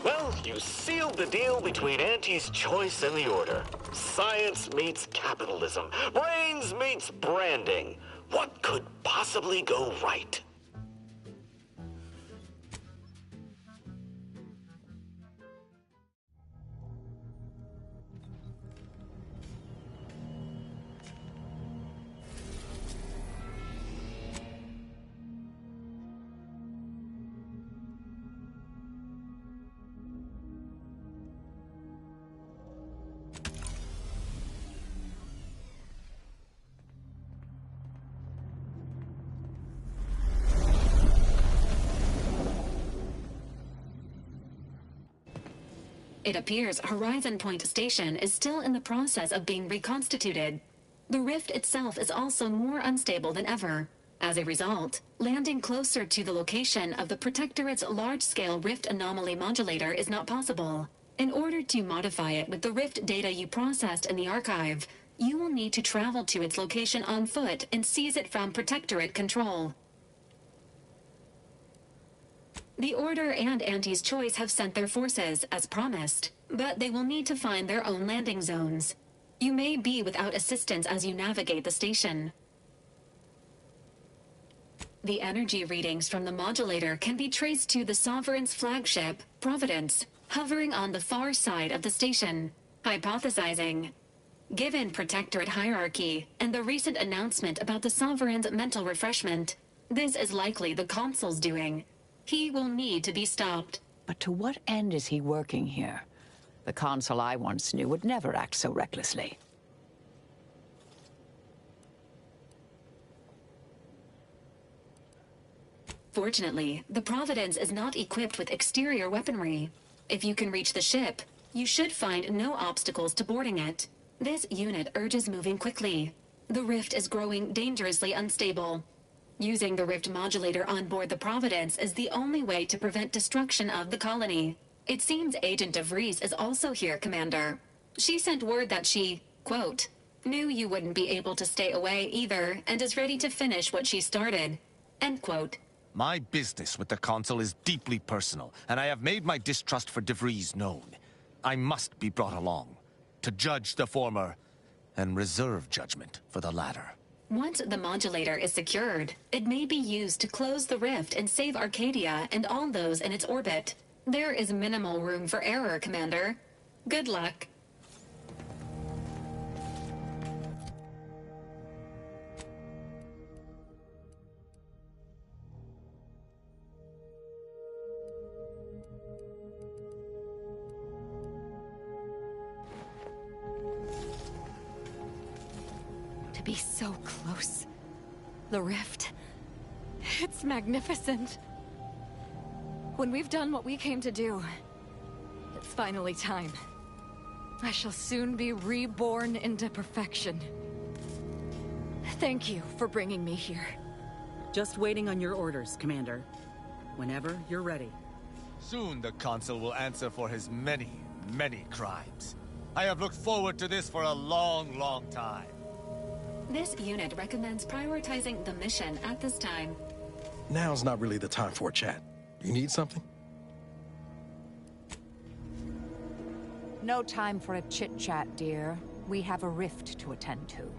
Well, you sealed the deal between Auntie's Choice and the Order. Science meets capitalism. Brains meets branding. What could possibly go right? It appears Horizon Point Station is still in the process of being reconstituted. The rift itself is also more unstable than ever. As a result, landing closer to the location of the Protectorate's large-scale rift anomaly modulator is not possible. In order to modify it with the rift data you processed in the archive, you will need to travel to its location on foot and seize it from Protectorate control. The Order and Auntie's Choice have sent their forces, as promised, but they will need to find their own landing zones. You may be without assistance as you navigate the station. The energy readings from the modulator can be traced to the Sovereign's flagship, Providence, hovering on the far side of the station. Hypothesizing. Given Protectorate hierarchy and the recent announcement about the Sovereign's mental refreshment, this is likely the Consul's doing. He will need to be stopped. But to what end is he working here? The Consul I once knew would never act so recklessly. Fortunately, the Providence is not equipped with exterior weaponry. If you can reach the ship, you should find no obstacles to boarding it. This unit urges moving quickly. The rift is growing dangerously unstable. Using the rift modulator on board the Providence is the only way to prevent destruction of the colony. It seems Agent DeVries is also here, Commander. She sent word that she, quote, knew you wouldn't be able to stay away either and is ready to finish what she started, end quote. My business with the Consul is deeply personal, and I have made my distrust for DeVries known. I must be brought along to judge the former and reserve judgment for the latter. Once the modulator is secured, it may be used to close the rift and save Arcadia and all those in its orbit. There is minimal room for error, Commander. Good luck. To be so close. The rift. It's magnificent. When we've done what we came to do, it's finally time. I shall soon be reborn into perfection. Thank you for bringing me here. Just waiting on your orders, Commander. Whenever you're ready. Soon the Consul will answer for his many, many crimes. I have looked forward to this for a long, long time. This unit recommends prioritizing the mission at this time. Now's not really the time for a chat. You need something? No time for a chit-chat, dear. We have a rift to attend to.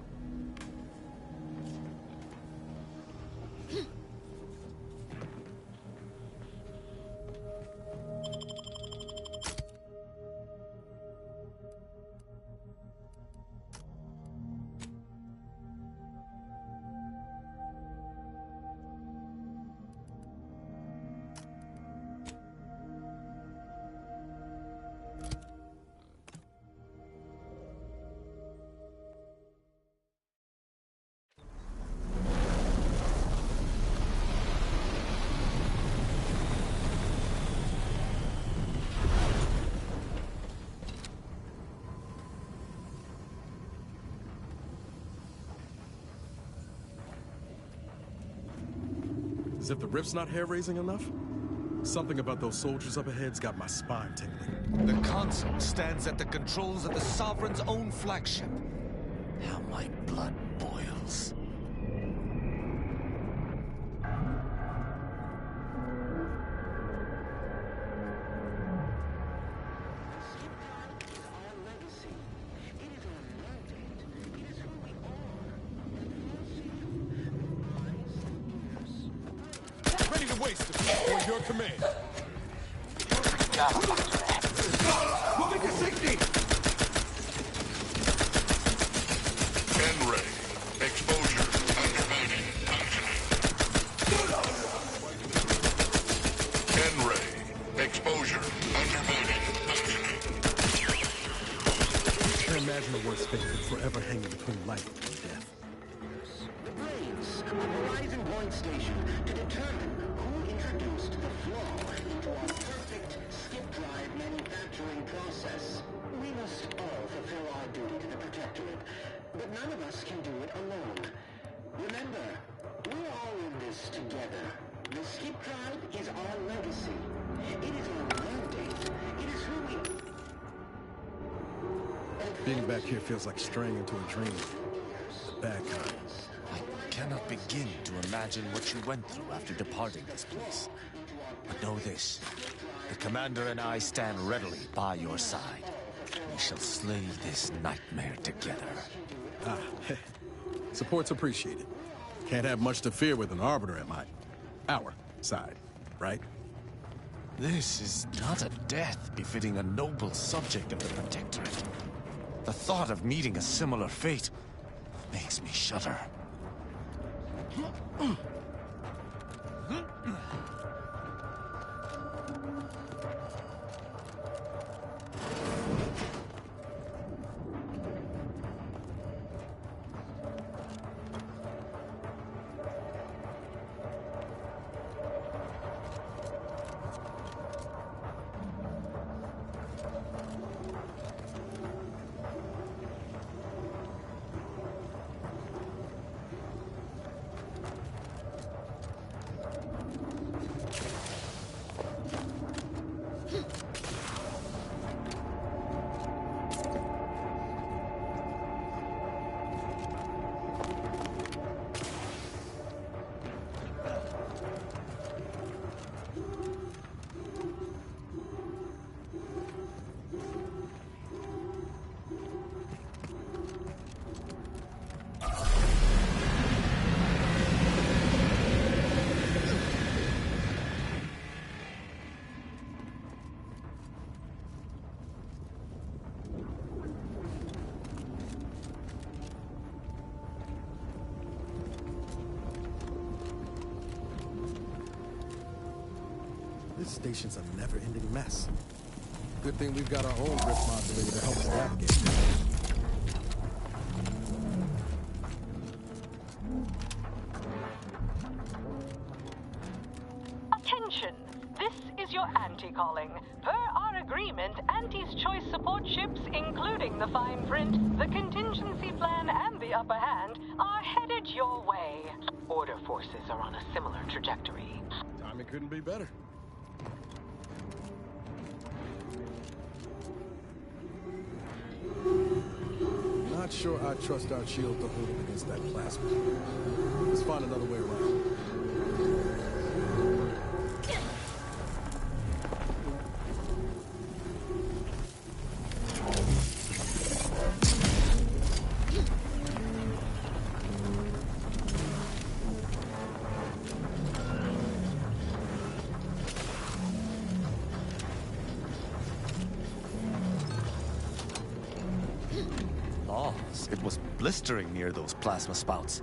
As if the rift's not hair-raising enough? Something about those soldiers up ahead's got my spine tingling. The Consul stands at the controls of the Sovereign's own flagship. How my blood boils. ready to waste it for your command. Moving to safety! N-ray. Exposure. Activating. N-ray. Exposure. Activating. I can't imagine a worse fate than forever hanging between life and death. The brains of Horizon Point Station to determine who introduced the flaw into our perfect skip drive manufacturing process. We must all fulfill our duty to the Protectorate, but none of us can do it alone. Remember, we're all in this together. The skip drive is our legacy. It is our mandate. It is who we... Being back here feels like straying into a dream. The bad kind. I cannot begin to imagine what you went through after departing this place. But know this, the Commander and I stand readily by your side. We shall slay this nightmare together. Ah, support's appreciated. Can't have much to fear with an Arbiter at our side, right? This is not a death befitting a noble subject of the Protectorate. The thought of meeting a similar fate makes me shudder. This station's a never-ending mess. Good thing we've got our own rift modulator to help us navigate. Attention! This is your Auntie calling. Per our agreement, Auntie's choice support ships, including the fine print, the contingency plan, and the upper hand, are headed your way. Order forces are on a similar trajectory. Timing couldn't be better. Not sure I trust our shield to hold it against that plasma. Let's find another way around. It was blistering near those plasma spouts.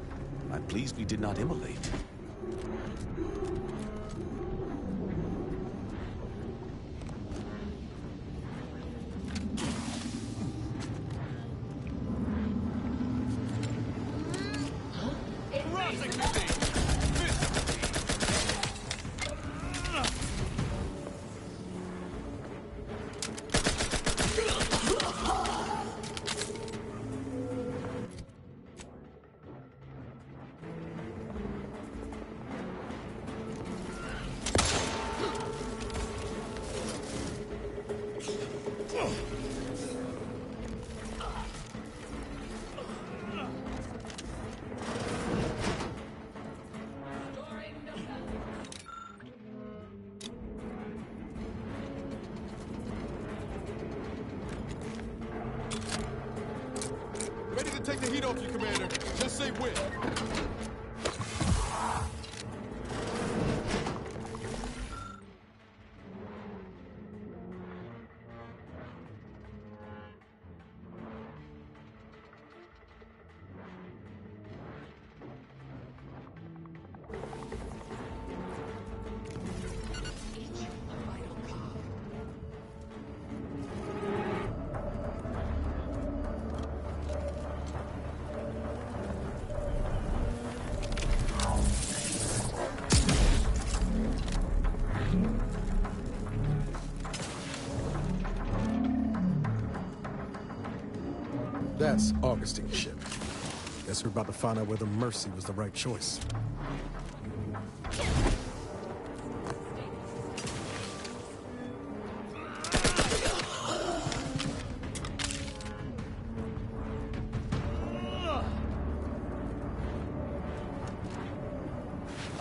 I'm pleased we did not immolate. Ready to take the heat off you, Commander. Just say when. That's Augustine's ship. Guess we're about to find out whether Mercy was the right choice.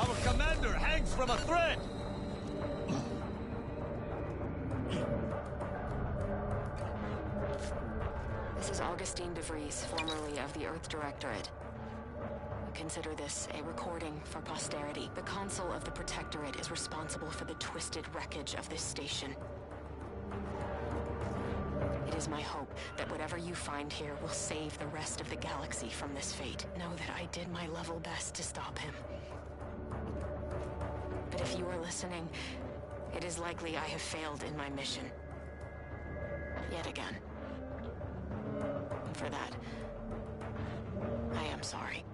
Our commander hangs from a thread! This is Augustine DeVries, formerly of the Earth Directorate. Consider this a recording for posterity. The Consul of the Protectorate is responsible for the twisted wreckage of this station. It is my hope that whatever you find here will save the rest of the galaxy from this fate. Know that I did my level best to stop him. But if you are listening, it is likely I have failed in my mission. Yet again. And for that, I am sorry.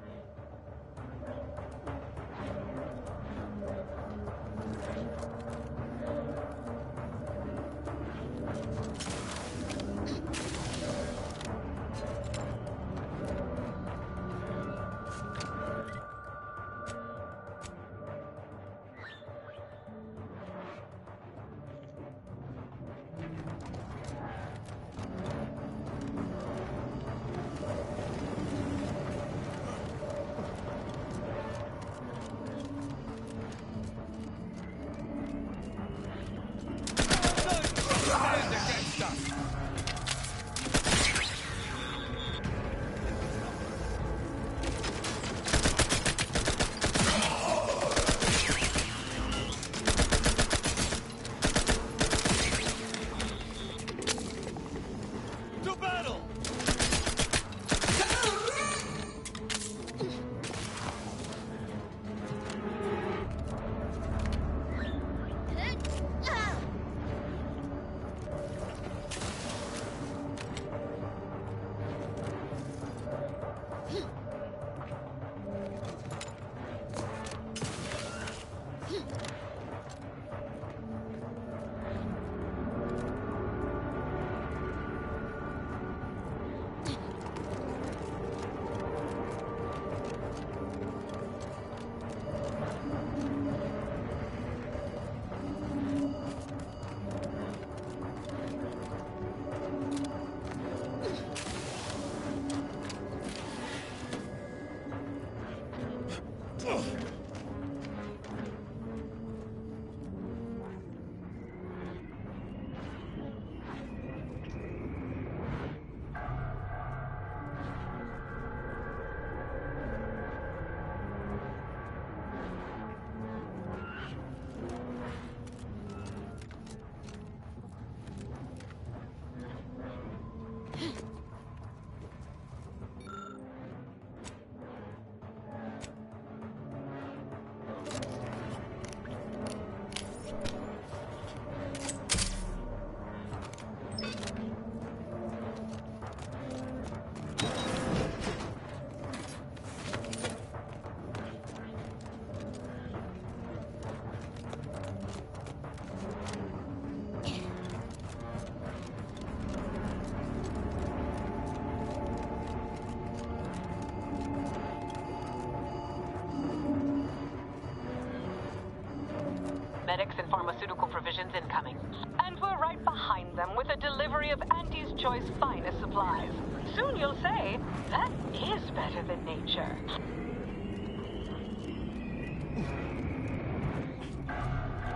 Medics and pharmaceutical provisions incoming. And we're right behind them with a delivery of Auntie's Choice finest supplies. Soon you'll say, that is better than nature.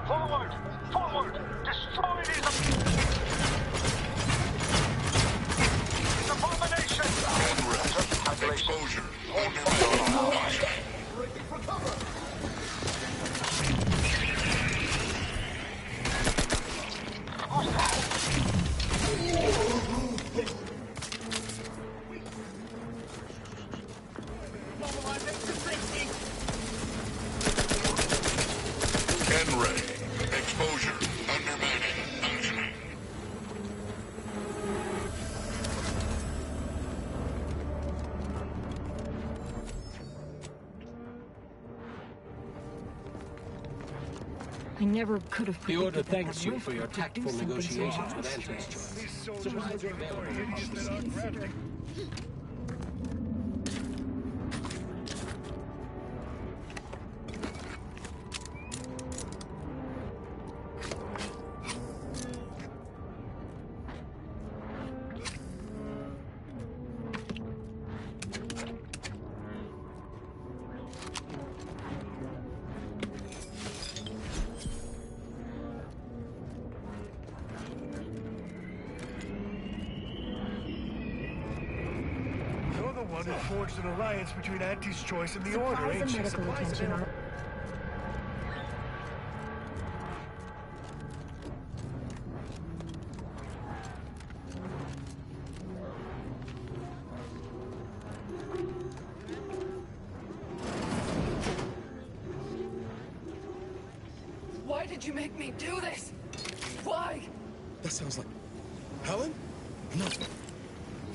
Forward! Forward! Destroy these... abomination! Exposure. Hold fire! Breaking for cover! Who's that? N-ray. Exposure. Undermining. Functioning. I never could have. The Order thanks you for your tactful negotiations with Auntie's Choice. Supplies are available. You're the one who forged an alliance between Auntie's Choice and the Order, ain't you? Supplies available. Why did you make me do this? Why? That sounds like... Helen? No.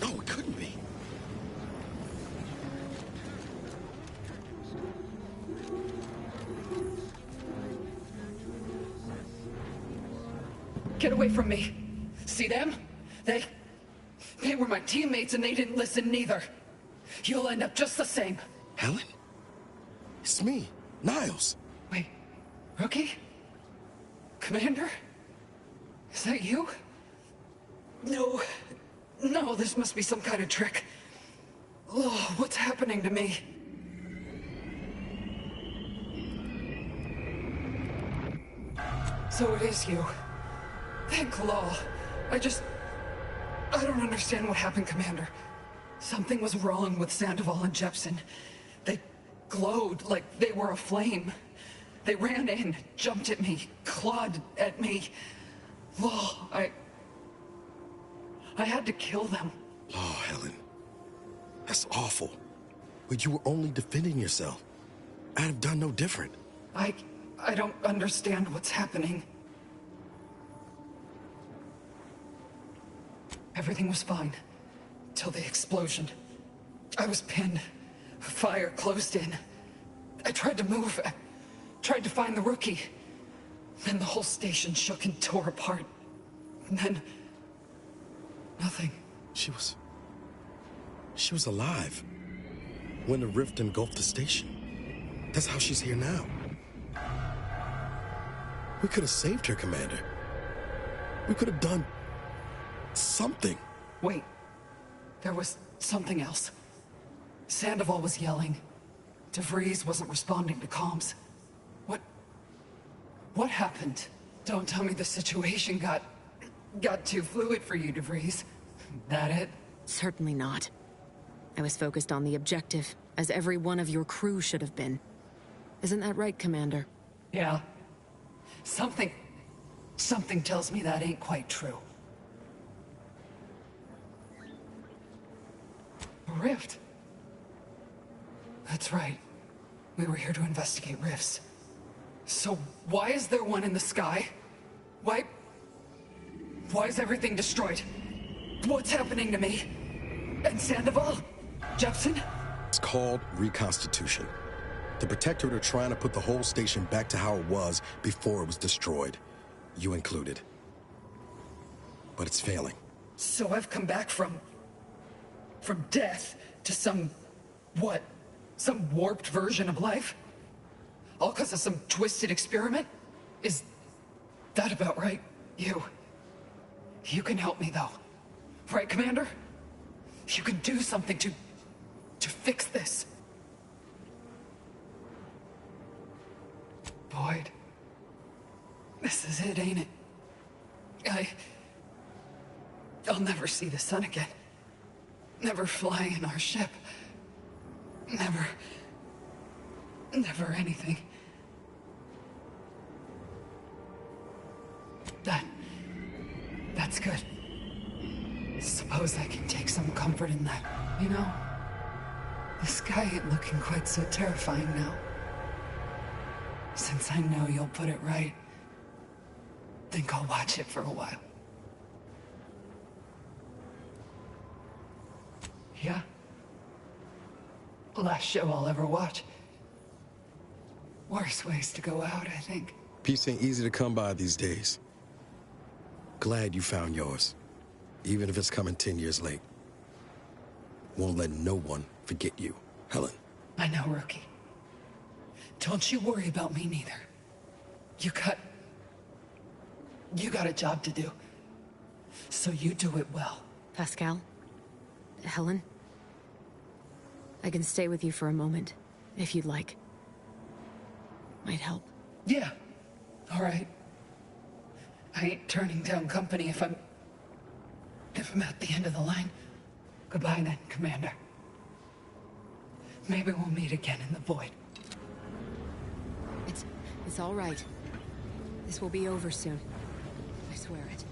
No, it couldn't be. Get away from me. See them? They were my teammates and they didn't listen neither. You'll end up just the same. Helen? It's me, Niles. Wait, Rookie? Commander? Is that you? No, this must be some kind of trick. Oh, what's happening to me? So it is you. Thank law. I don't understand what happened, Commander. Something was wrong with Sandoval and Jepson. They glowed like they were aflame. They ran in, jumped at me, clawed at me. Law, I had to kill them. Oh, Helen. That's awful. But you were only defending yourself. I'd have done no different. I don't understand what's happening. Everything was fine. Till the explosion. I was pinned. Fire closed in. I tried to move. I tried to find the Rookie. Then the whole station shook and tore apart. And then... nothing. She was alive. When the rift engulfed the station. That's how she's here now. We could have saved her, Commander. We could have done... something. Wait. There was something else. Sandoval was yelling. DeVries wasn't responding to comms. What happened? Don't tell me the situation got too fluid for you, DeVries. That it? Certainly not. I was focused on the objective, as every one of your crew should have been. Isn't that right, Commander? Yeah. Something tells me that ain't quite true. A rift? That's right. We were here to investigate rifts. So why is there one in the sky? Why is everything destroyed? What's happening to me? And Sandoval? Jepson? It's called reconstitution. The Protectorate are trying to put the whole station back to how it was before it was destroyed. You included. But it's failing. So I've come back from death to some warped version of life? All because of some twisted experiment? Is that about right? You can help me, though. Right, Commander? You can do something to fix this. Boyd. This is it, ain't it? I'll never see the sun again. Never fly in our ship. Never anything. That's good. Suppose I can take some comfort in that. You know, the sky ain't looking quite so terrifying now. Since I know you'll put it right, think I'll watch it for a while. Yeah? Last show I'll ever watch. Worse ways to go out, I think. Peace ain't easy to come by these days. Glad you found yours, even if it's coming 10 years late. won't let no one forget you, Helen. I know, Rookie. Don't you worry about me neither. You got a job to do. So you do it well. Pascal? Helen? I can stay with you for a moment, if you'd like. Might help. Yeah. All right. I ain't turning down company if I'm at the end of the line. Goodbye then, Commander. Maybe we'll meet again in the void. It's all right. This will be over soon. I swear it.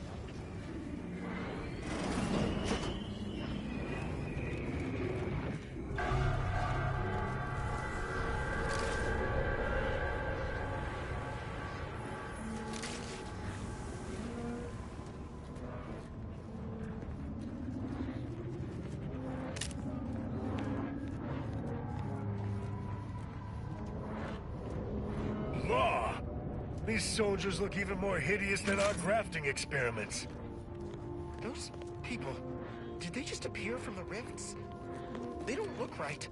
Law! These soldiers look even more hideous than our grafting experiments. Those people, did they just appear from the rifts? They don't look right.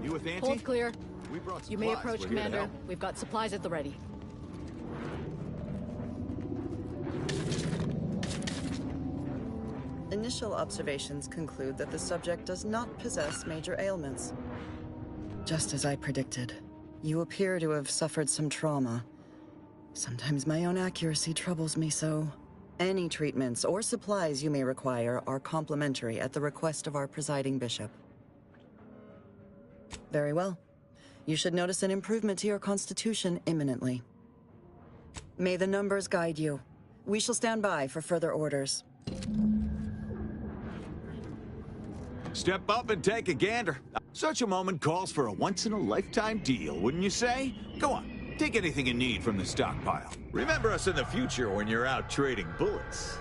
You with Auntie? Hold clear. We brought You may supplies. approach, We're here to Commander. help. We've got supplies at the ready. Initial observations conclude that the subject does not possess major ailments. Just as I predicted, you appear to have suffered some trauma. Sometimes my own accuracy troubles me so. Any treatments or supplies you may require are complimentary at the request of our presiding bishop. Very well. You should notice an improvement to your constitution imminently. May the numbers guide you. We shall stand by for further orders. Step up and take a gander. Such a moment calls for a once-in-a-lifetime deal, wouldn't you say? Go on, take anything you need from the stockpile. Remember us in the future when you're out trading bullets.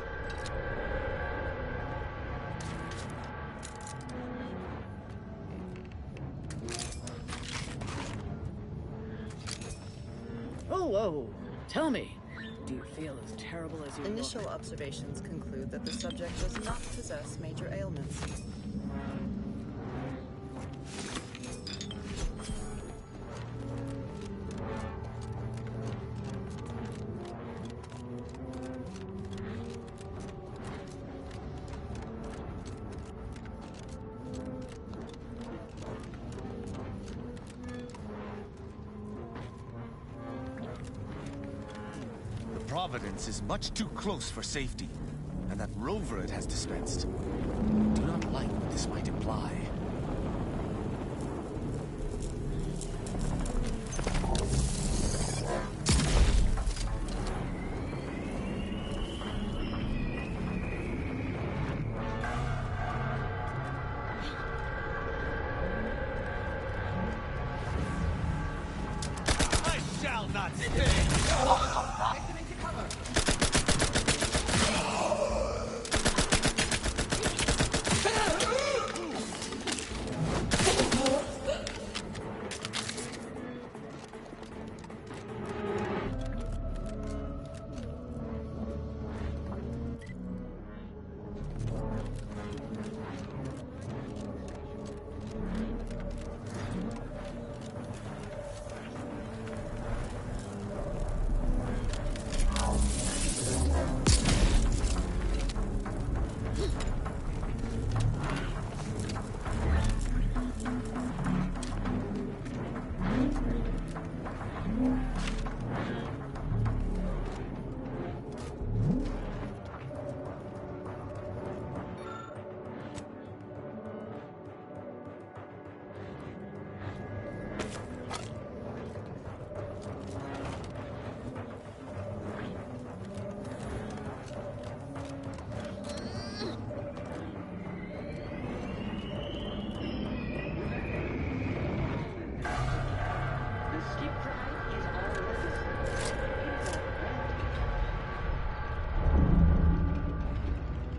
Oh, whoa. Tell me, do you feel as terrible as you look? Initial observations conclude that the subject does not possess major ailments. Providence is much too close for safety, and that rover it has dispensed. I do not like what this might imply. I shall not stay!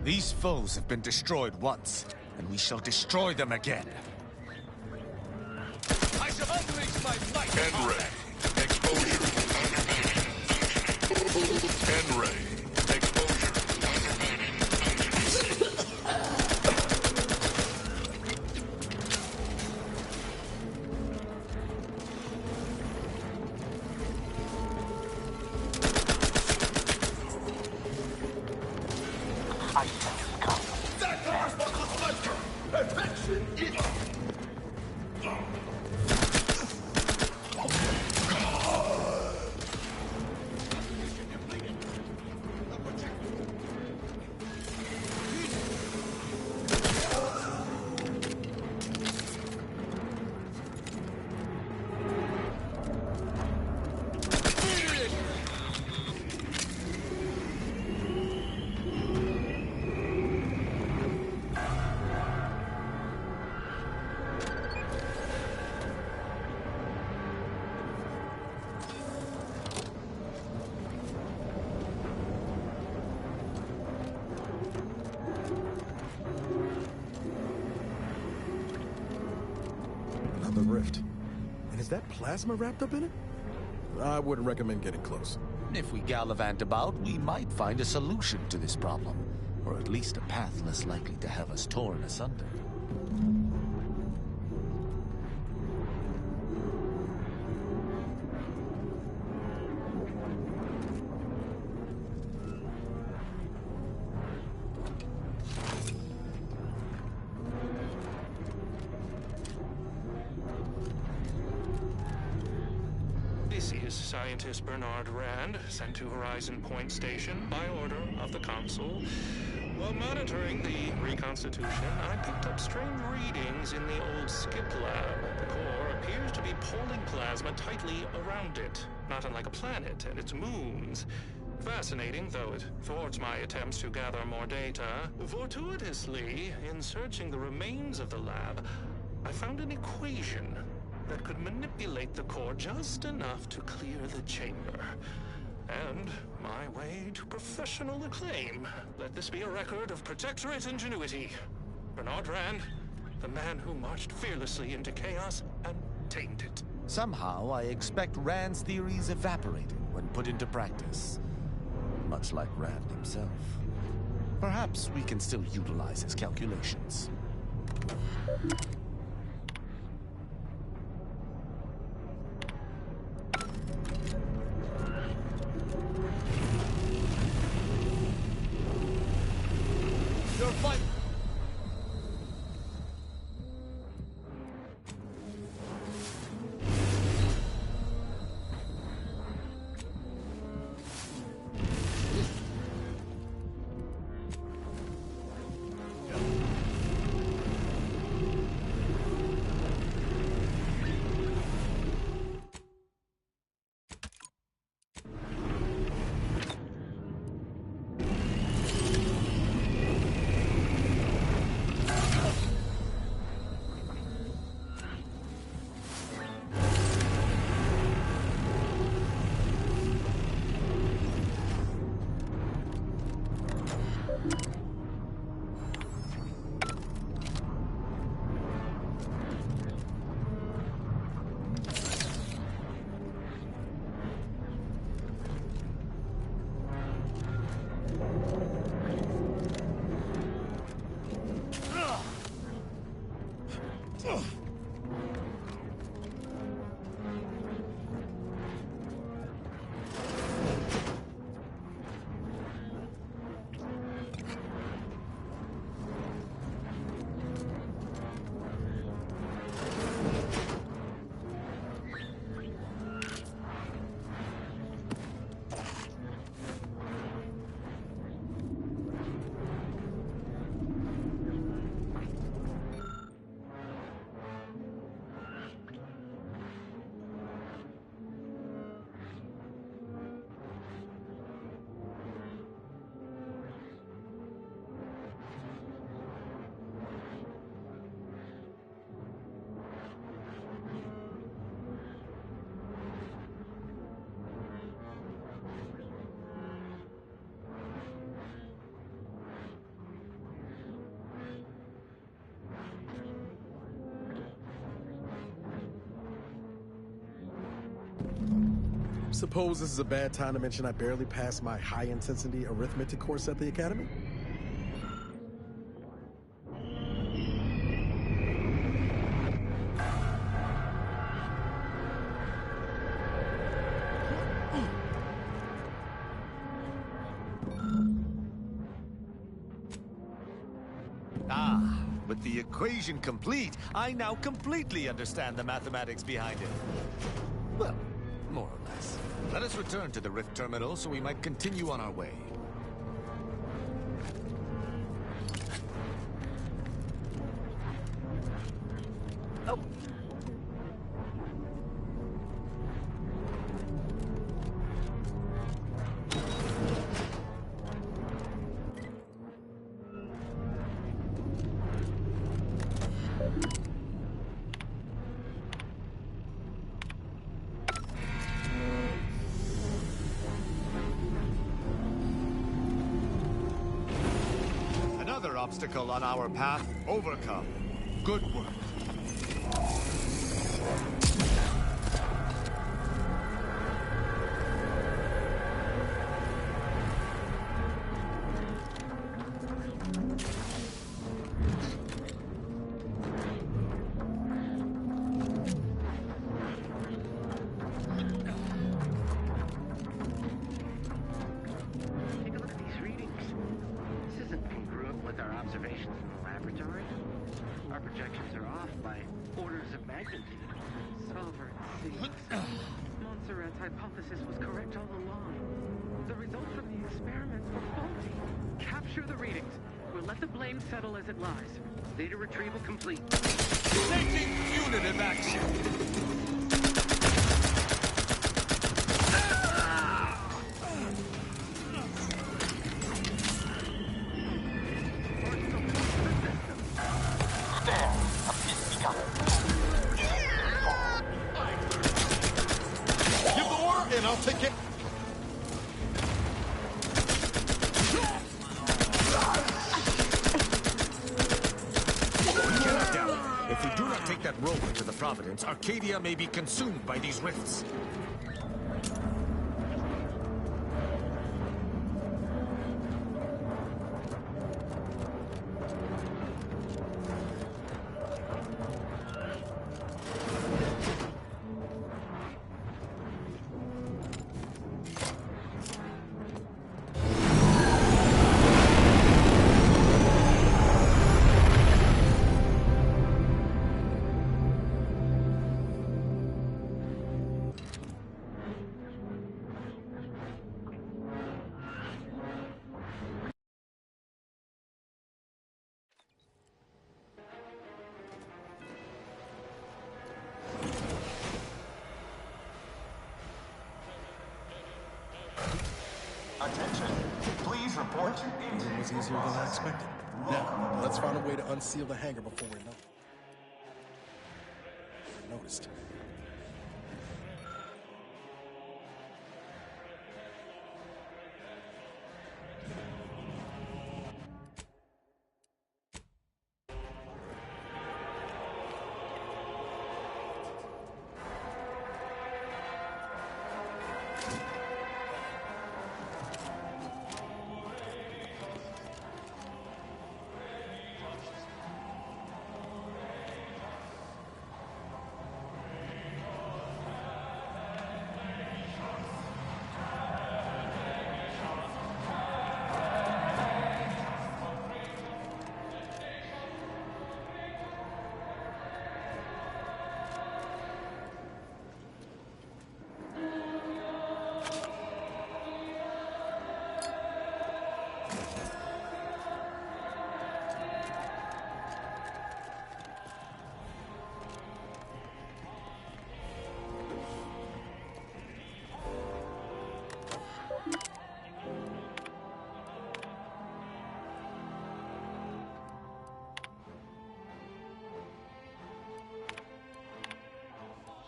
These foes have been destroyed once, and we shall destroy them again. I shall unleash my might! N-ray. Exposure. N-ray. Exposure. the rift. And is that plasma wrapped up in it? I wouldn't recommend getting close. If we gallivant about, we might find a solution to this problem. Or at least a path less likely to have us torn asunder. This is Scientist Bernard Rand, sent to Horizon Point Station by order of the Consul. While monitoring the reconstitution, I picked up strange readings in the old skip lab. The core appears to be pulling plasma tightly around it, not unlike a planet and its moons. Fascinating, though it thwarts my attempts to gather more data. Fortuitously, in searching the remains of the lab, I found an equation that could manipulate the core just enough to clear the chamber. And my way to professional acclaim. Let this be a record of Protectorate ingenuity. Bernard Rand, the man who marched fearlessly into chaos and tamed it. Somehow, I expect Rand's theories evaporated when put into practice. Much like Rand himself. Perhaps we can still utilize his calculations. Your fight! Suppose this is a bad time to mention I barely passed my high-intensity arithmetic course at the Academy? With the equation complete, I now completely understand the mathematics behind it. Well, more or less. Let us return to the Rift Terminal so we might continue on our way. Oh. Obstacle on our path overcome. Good work. projections are off by orders of magnitude. Solver, Montserrat's hypothesis was correct all along. The results from the experiments were faulty. Capture the readings. We'll let the blame settle as it lies. Data retrieval complete. Taking punitive action! Give the word and I'll take it. If we do not take that rover to the Providence, Arcadia may be consumed by these rifts. Attention, please report to It was easier than I expected. Now, let's find a way to unseal the hangar before we know. Noticed.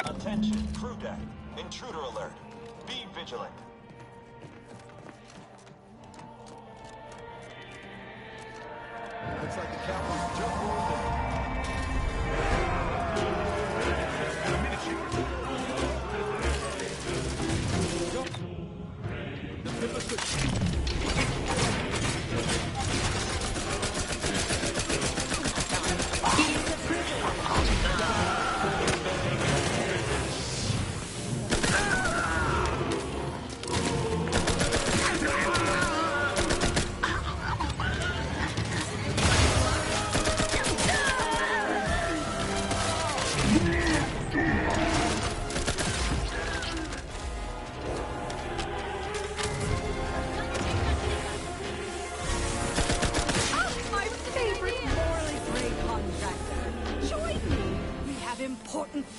Attention, crew deck. Intruder alert. Be vigilant. Looks like the Cowboys just rolled in.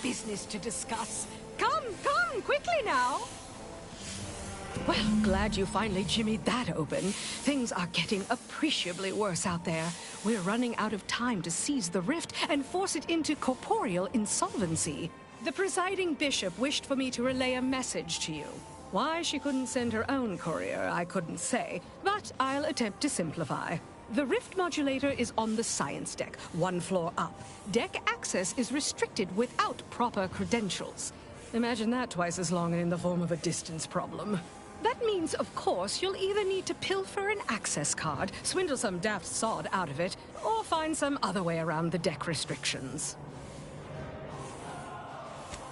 Business to discuss. Come, quickly now. Well, glad you finally jimmied that open. Things are getting appreciably worse out there. We're running out of time to seize the rift and force it into corporeal insolvency. The presiding bishop wished for me to relay a message to you. Why she couldn't send her own courier, I couldn't say, but I'll attempt to simplify. The rift modulator is on the science deck, one floor up. Deck access is restricted without proper credentials. Imagine that twice as long and in the form of a distance problem. That means, of course, you'll either need to pilfer an access card, swindle some daft sod out of it, or find some other way around the deck restrictions.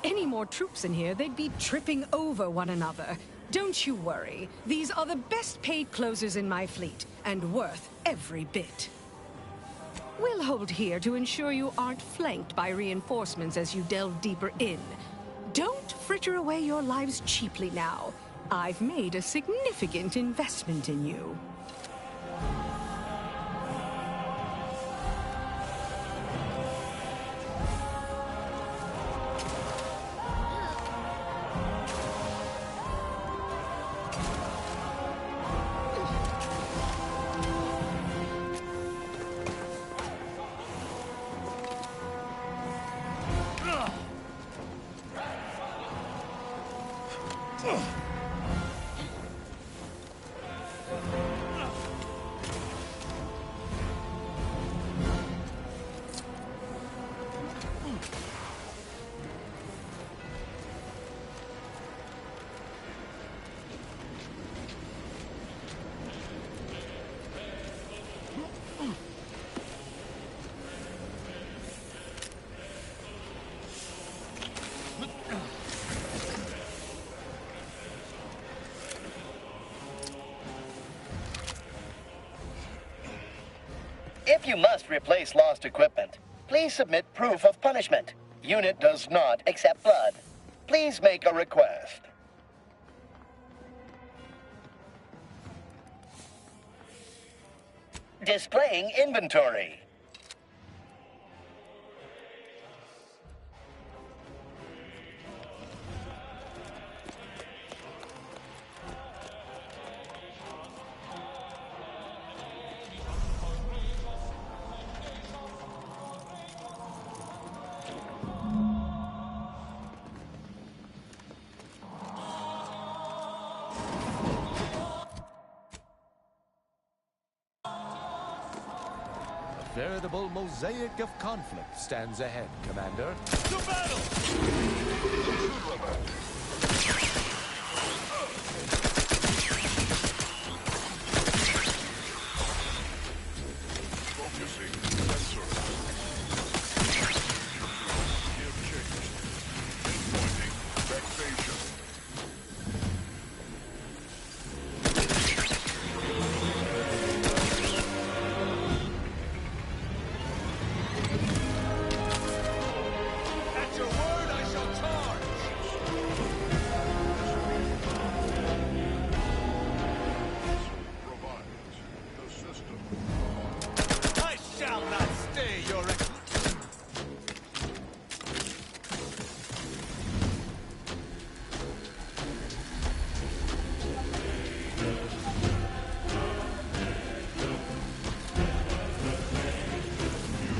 Any more troops in here, they'd be tripping over one another. Don't you worry. These are the best paid closers in my fleet, and worth every bit. We'll hold here to ensure you aren't flanked by reinforcements as you delve deeper in. Don't fritter away your lives cheaply now. I've made a significant investment in you. If you must replace lost equipment, please submit proof of punishment. Unit does not accept blood. Please make a request. Displaying inventory. A veritable mosaic of conflict stands ahead, Commander. To battle! Focusing sensor. Gear changed. Pinpointing vexation. At your word, I shall charge! Provides the system. I shall not stay, Your Excellency.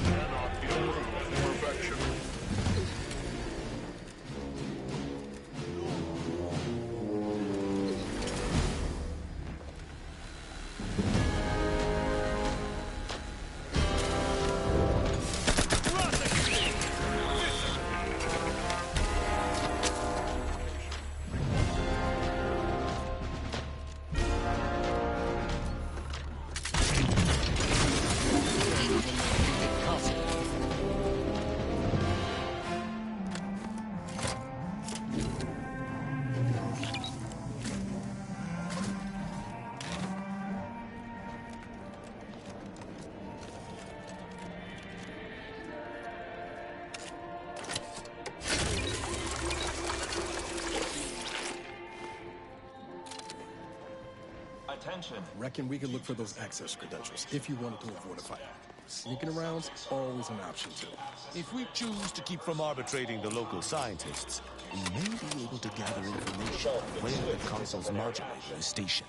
Cannot improve perfection. Attention. Reckon we could look for those access credentials if you wanted to avoid a fight. Sneaking around's always an option, too. If we choose to keep from arbitrating the local scientists, we may be able to gather information on where the consul's modulator is stationed.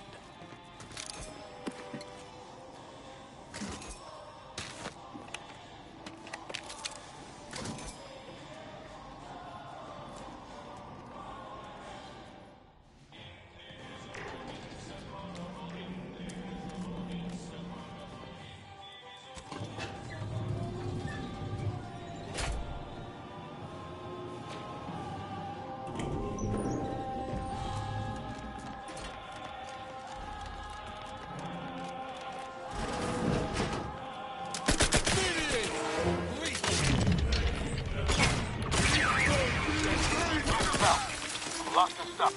Lost the stuff.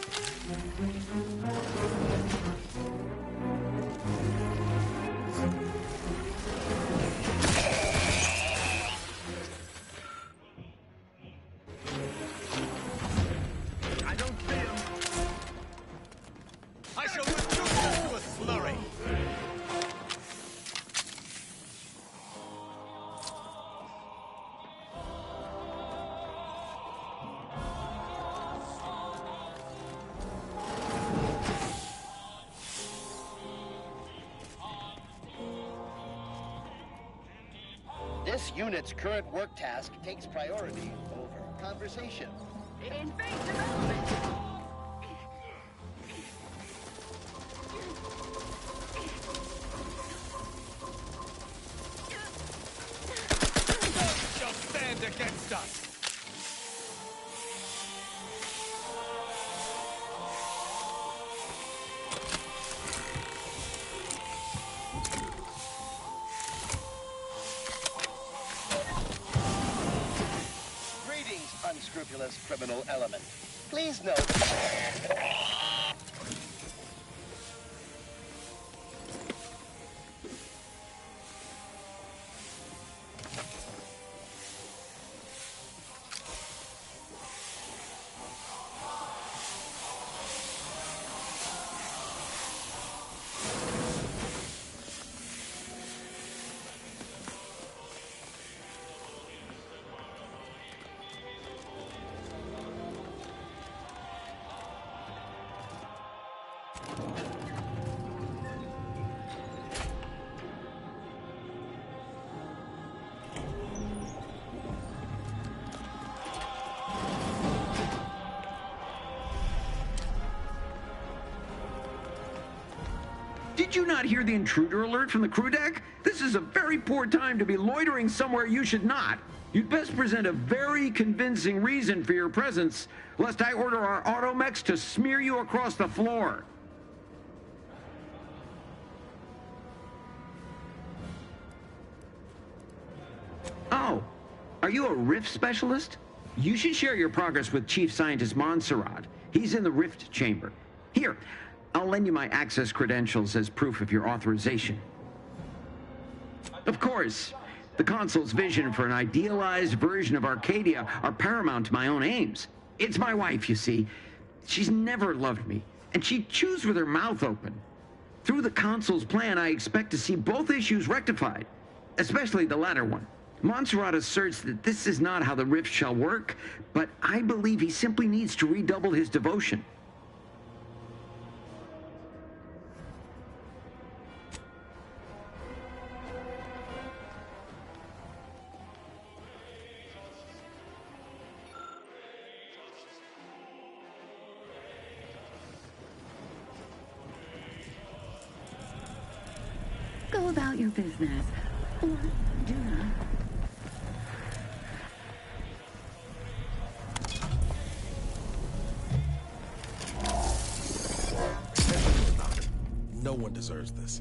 This unit's current work task takes priority over conversation. In phase development. Don't just stand against us! Greetings, unscrupulous criminal element. Please note... Did you not hear the intruder alert from the crew deck? This is a very poor time to be loitering somewhere you should not. You'd best present a very convincing reason for your presence, lest I order our automechs to smear you across the floor. Oh, are you a rift specialist? You should share your progress with Chief Scientist Montserrat. He's in the rift chamber. Here, I'll lend you my access credentials as proof of your authorization. Of course, the Consul's vision for an idealized version of Arcadia are paramount to my own aims. It's my wife, you see. She's never loved me, and she chews with her mouth open. Through the Consul's plan, I expect to see both issues rectified, especially the latter one. Montserrat asserts that this is not how the rift shall work, but I believe he simply needs to redouble his devotion. Go about your business, or do not. No one deserves this.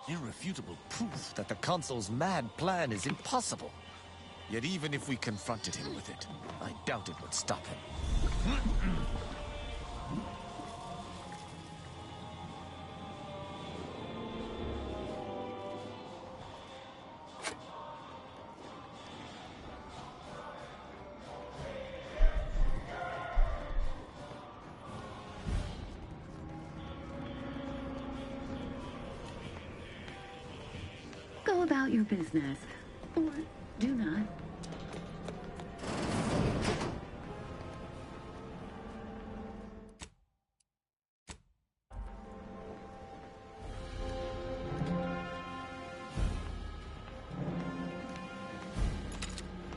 Irrefutable proof that the Consul's mad plan is impossible. Yet even if we confronted him with it, I doubt it would stop him. Go about your business, or do not.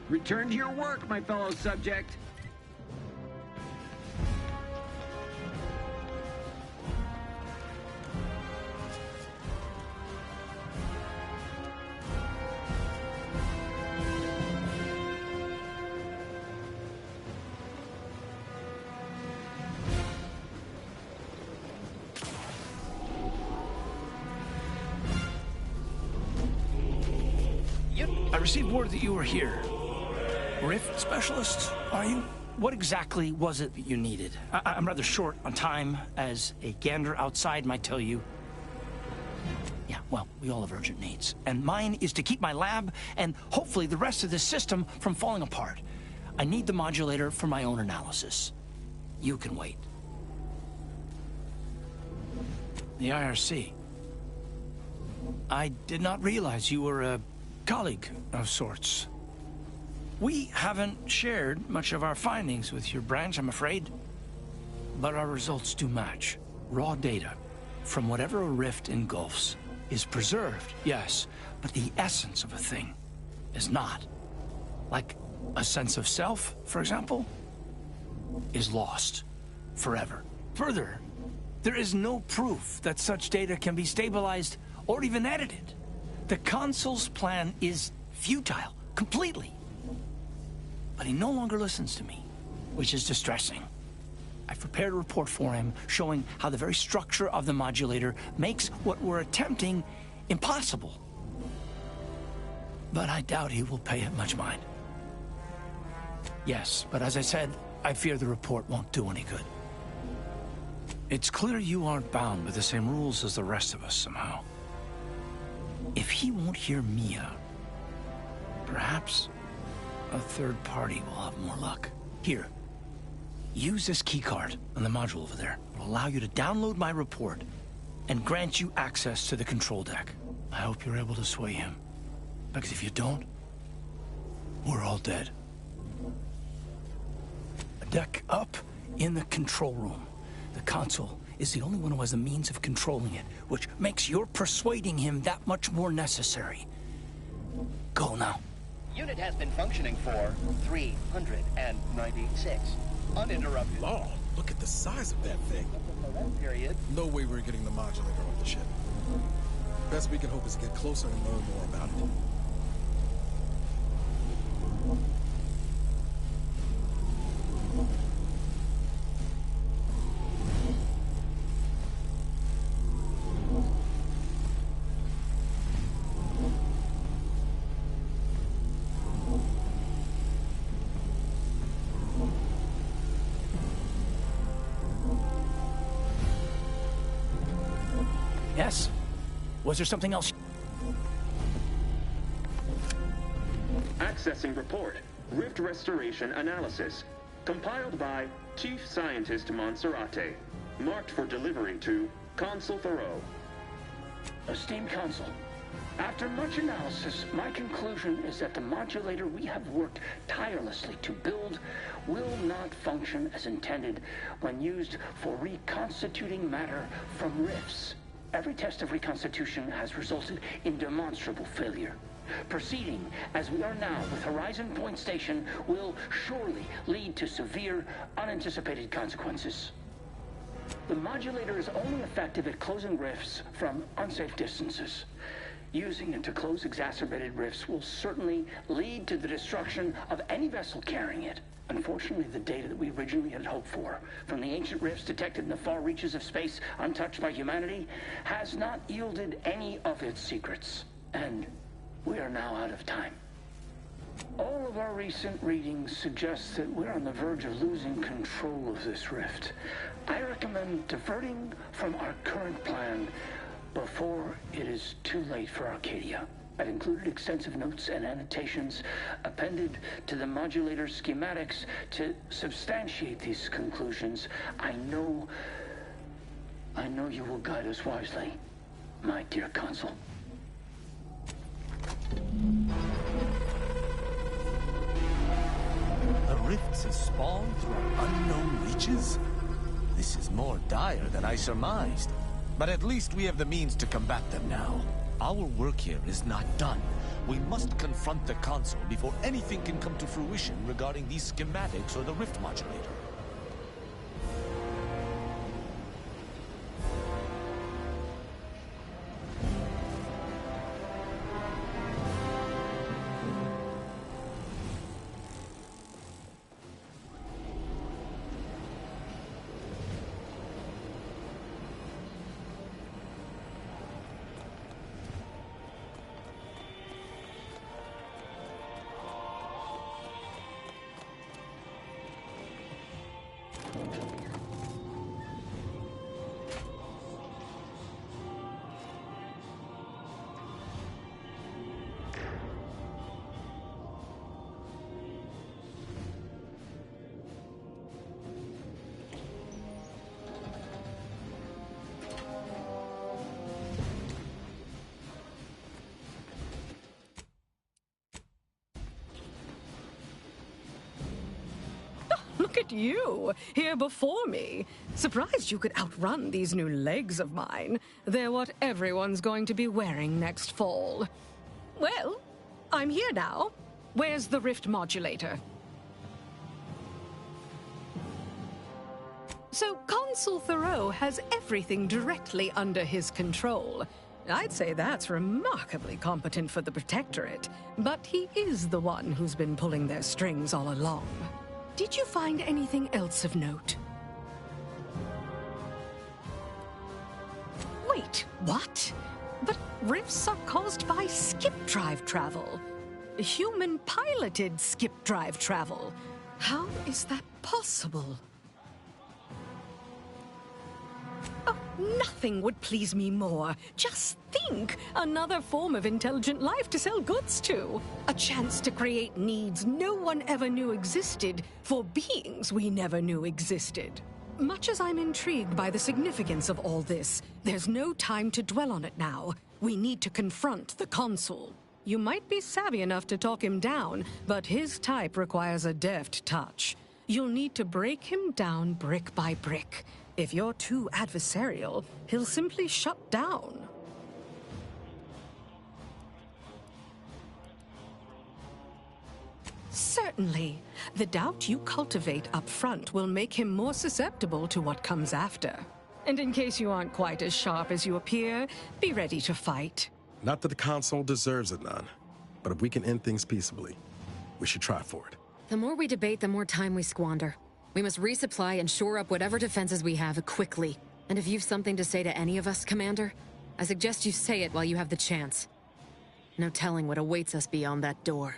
Return to your work, my fellow subject. received word that you were here. Rift specialist, are you? What exactly was it that you needed? I'm rather short on time, as a gander outside might tell you. Yeah, well, we all have urgent needs. And mine is to keep my lab and hopefully the rest of this system from falling apart. I need the modulator for my own analysis. You can wait. The IRC. I did not realize you were a colleague of sorts. We haven't shared much of our findings with your branch, I'm afraid. But our results do match. Raw data from whatever a rift engulfs is preserved, yes, but the essence of a thing is not. Like a sense of self, for example, is lost forever. Further, there is no proof that such data can be stabilized or even edited. The Consul's plan is futile, completely. But he no longer listens to me, which is distressing. I've prepared a report for him showing how the very structure of the modulator makes what we're attempting impossible. But I doubt he will pay it much mind. Yes, but as I said, I fear the report won't do any good. It's clear you aren't bound by the same rules as the rest of us somehow. If he won't hear me out, perhaps a third party will have more luck. Here, use this keycard on the module over there. It'll allow you to download my report and grant you access to the control deck. I hope you're able to sway him, because if you don't, we're all dead. A deck up in the control room. The Consul is the only one who has the means of controlling it, which makes your persuading him that much more necessary. Go now. Unit has been functioning for 396 uninterrupted. Law, look at the size of that thing. Period. No way we're getting the modulator off the ship. Best we can hope is to get closer and learn more about it. Yes? Was there something else? Accessing report. Rift restoration analysis. Compiled by Chief Scientist Monserrate. Marked for delivery to Consul Thoreau. Esteemed Consul, after much analysis, my conclusion is that the modulator we have worked tirelessly to build will not function as intended when used for reconstituting matter from rifts. Every test of reconstitution has resulted in demonstrable failure. Proceeding as we are now with Horizon Point Station will surely lead to severe, unanticipated consequences. The modulator is only effective at closing rifts from unsafe distances. Using it to close exacerbated rifts will certainly lead to the destruction of any vessel carrying it. Unfortunately, the data that we originally had hoped for from the ancient rifts detected in the far reaches of space untouched by humanity has not yielded any of its secrets. And we are now out of time. All of our recent readings suggest that we're on the verge of losing control of this rift. I recommend diverting from our current plan before it is too late for Arcadia. I've included extensive notes and annotations appended to the modulator schematics to substantiate these conclusions. I know you will guide us wisely, my dear Consul. The rifts have spawned through unknown reaches? This is more dire than I surmised. But at least we have the means to combat them now. Our work here is not done. We must confront the Consul before anything can come to fruition regarding these schematics or the rift modulator. look at you, here before me. Surprised you could outrun these new legs of mine. They're what everyone's going to be wearing next fall. Well, I'm here now. Where's the rift modulator? So Consul Thoreau has everything directly under his control. I'd say that's remarkably competent for the Protectorate, but he is the one who's been pulling their strings all along. Did you find anything else of note? Wait, what? But rifts are caused by skip drive travel. Human-piloted skip drive travel. How is that possible? Oh, nothing would please me more. Just think, another form of intelligent life to sell goods to. A chance to create needs no one ever knew existed for beings we never knew existed. Much as I'm intrigued by the significance of all this, there's no time to dwell on it now. We need to confront the Consul. You might be savvy enough to talk him down, but his type requires a deft touch. You'll need to break him down brick by brick. If you're too adversarial, he'll simply shut down. Certainly. The doubt you cultivate up front will make him more susceptible to what comes after. And in case you aren't quite as sharp as you appear, be ready to fight. Not that the Consul deserves it, none. But if we can end things peaceably, we should try for it. The more we debate, the more time we squander. We must resupply and shore up whatever defenses we have quickly. And if you've something to say to any of us, Commander, I suggest you say it while you have the chance. No telling what awaits us beyond that door.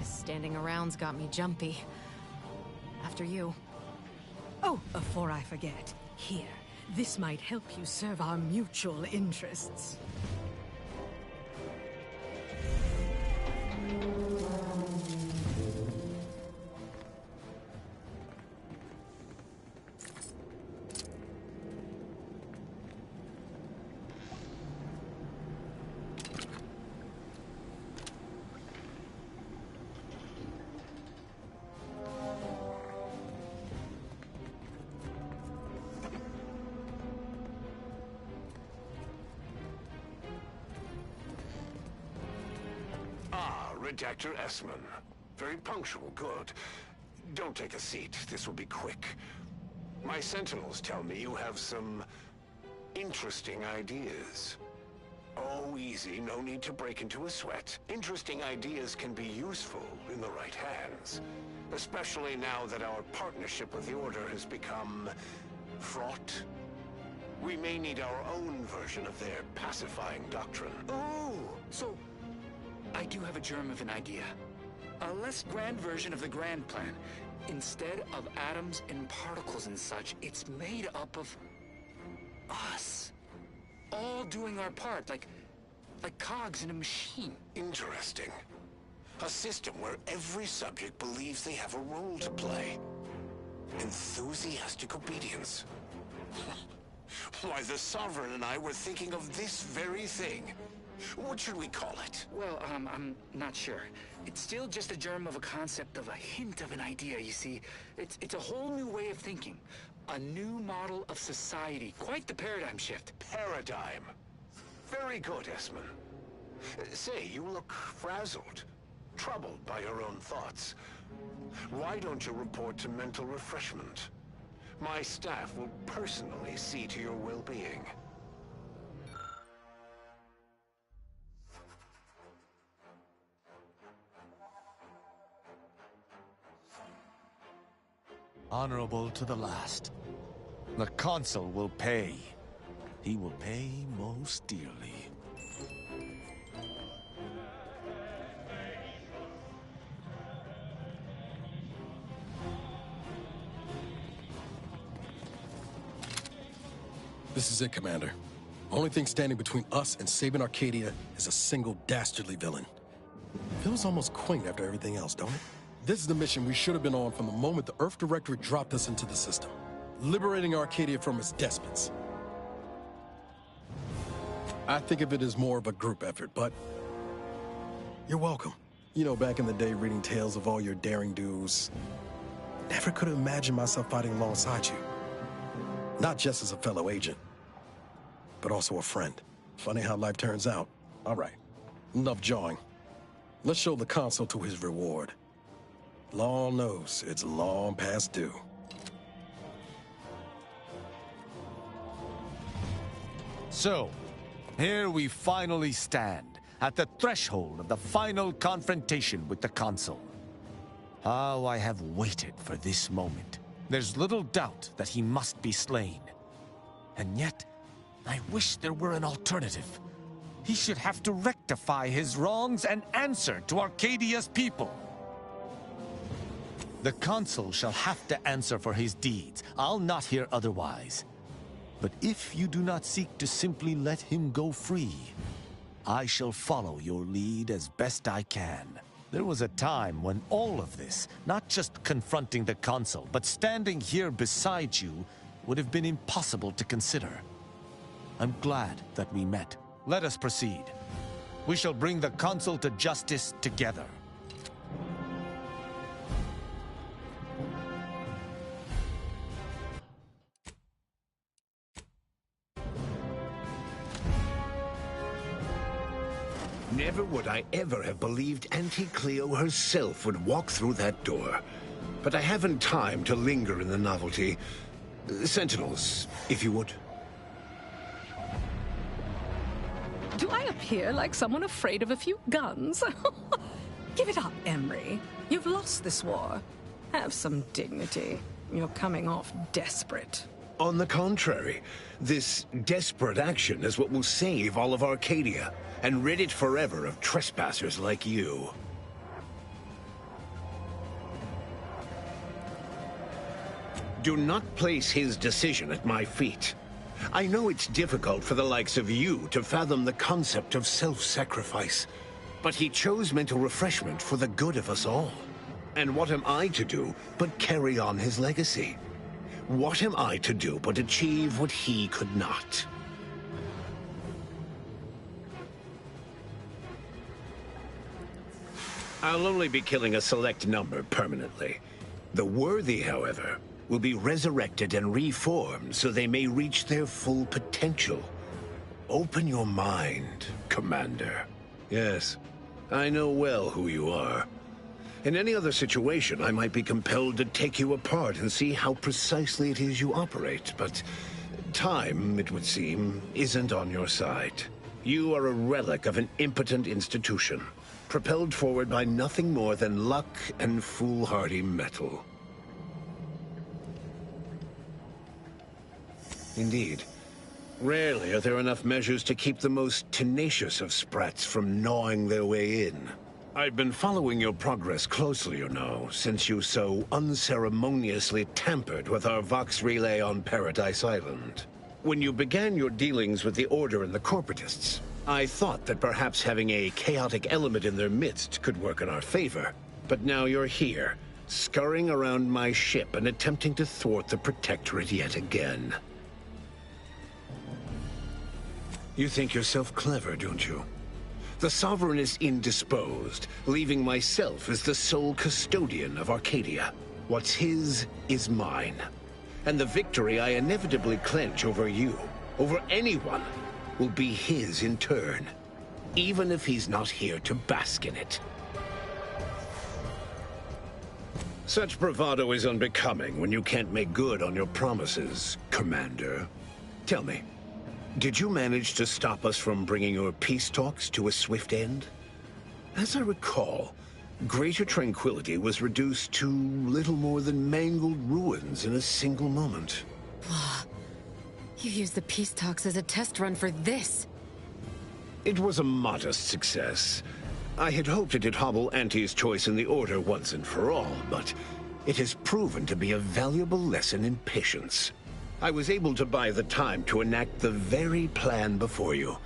Standing around's got me jumpy. After you. Oh, before I forget, here. This might help you serve our mutual interests. Redactor Esmond. Very punctual, good. Don't take a seat, this will be quick. My sentinels tell me you have some interesting ideas. Oh, easy, no need to break into a sweat. Interesting ideas can be useful in the right hands. Especially now that our partnership with the Order has become fraught. We may need our own version of their pacifying doctrine. Oh, so I do have a germ of an idea. A less grand version of the grand plan. Instead of atoms and particles and such, it's made up of us. All doing our part, like cogs in a machine. Interesting. A system where every subject believes they have a role to play. Enthusiastic obedience. Why, the Sovereign and I were thinking of this very thing. What should we call it? Well, I'm not sure. It's still just a germ of a concept, of a hint of an idea, you see. It's a whole new way of thinking. A new model of society. Quite the paradigm shift. Paradigm. Very good, Esmond. Say, you look frazzled, troubled by your own thoughts. Why don't you report to mental refreshment? My staff will personally see to your well-being. Honorable to the last. The Consul will pay. He will pay most dearly. This is it, Commander. Only thing standing between us and saving Arcadia is a single dastardly villain. Feels almost quaint after everything else, don't it? This is the mission we should have been on from the moment the Earth Directorate dropped us into the system. Liberating Arcadia from its despots. I think of it as more of a group effort, but you're welcome. You know, back in the day, reading tales of all your daring do's, never could have imagined myself fighting alongside you. Not just as a fellow agent, but also a friend. Funny how life turns out. All right, enough jawing. Let's show the consul to his reward. Law knows it's long past due. So, here we finally stand, at the threshold of the final confrontation with the consul. How I have waited for this moment. There's little doubt that he must be slain. And yet, I wish there were an alternative. He should have to rectify his wrongs and answer to Arcadia's people. The consul shall have to answer for his deeds. I'll not hear otherwise. But if you do not seek to simply let him go free, I shall follow your lead as best I can. There was a time when all of this, not just confronting the consul, but standing here beside you, would have been impossible to consider. I'm glad that we met. Let us proceed. We shall bring the consul to justice together. Never would I ever have believed Auntie Cleo herself would walk through that door. But I haven't time to linger in the novelty. Sentinels, if you would. Do I appear like someone afraid of a few guns? Give it up, Emery. You've lost this war. Have some dignity. You're coming off desperate. On the contrary, this desperate action is what will save all of Arcadia and rid it forever of trespassers like you. Do not place his decision at my feet. I know it's difficult for the likes of you to fathom the concept of self-sacrifice, but he chose mental refreshment for the good of us all. And what am I to do but carry on his legacy? What am I to do but achieve what he could not? I'll only be killing a select number permanently. The worthy, however, will be resurrected and reformed so they may reach their full potential. Open your mind, Commander. Yes, I know well who you are. In any other situation, I might be compelled to take you apart and see how precisely it is you operate, but time, it would seem, isn't on your side. You are a relic of an impotent institution, propelled forward by nothing more than luck and foolhardy metal. Indeed. Rarely are there enough measures to keep the most tenacious of sprats from gnawing their way in. I've been following your progress closely, you know, since you so unceremoniously tampered with our Vox relay on Paradise Island. When you began your dealings with the Order and the Corporatists, I thought that perhaps having a chaotic element in their midst could work in our favor. But now you're here, scurrying around my ship and attempting to thwart the Protectorate yet again. You think yourself clever, don't you? The Sovereign is indisposed, leaving myself as the sole custodian of Arcadia. What's his is mine. And the victory I inevitably clench over you, over anyone, will be his in turn, even if he's not here to bask in it. Such bravado is unbecoming when you can't make good on your promises, Commander. Tell me, did you manage to stop us from bringing your peace talks to a swift end? As I recall, Greater Tranquility was reduced to little more than mangled ruins in a single moment. You used the peace talks as a test run for this. It was a modest success. I had hoped it'd hobble Auntie's choice in the Order once and for all, but it has proven to be a valuable lesson in patience. I was able to buy the time to enact the very plan before you.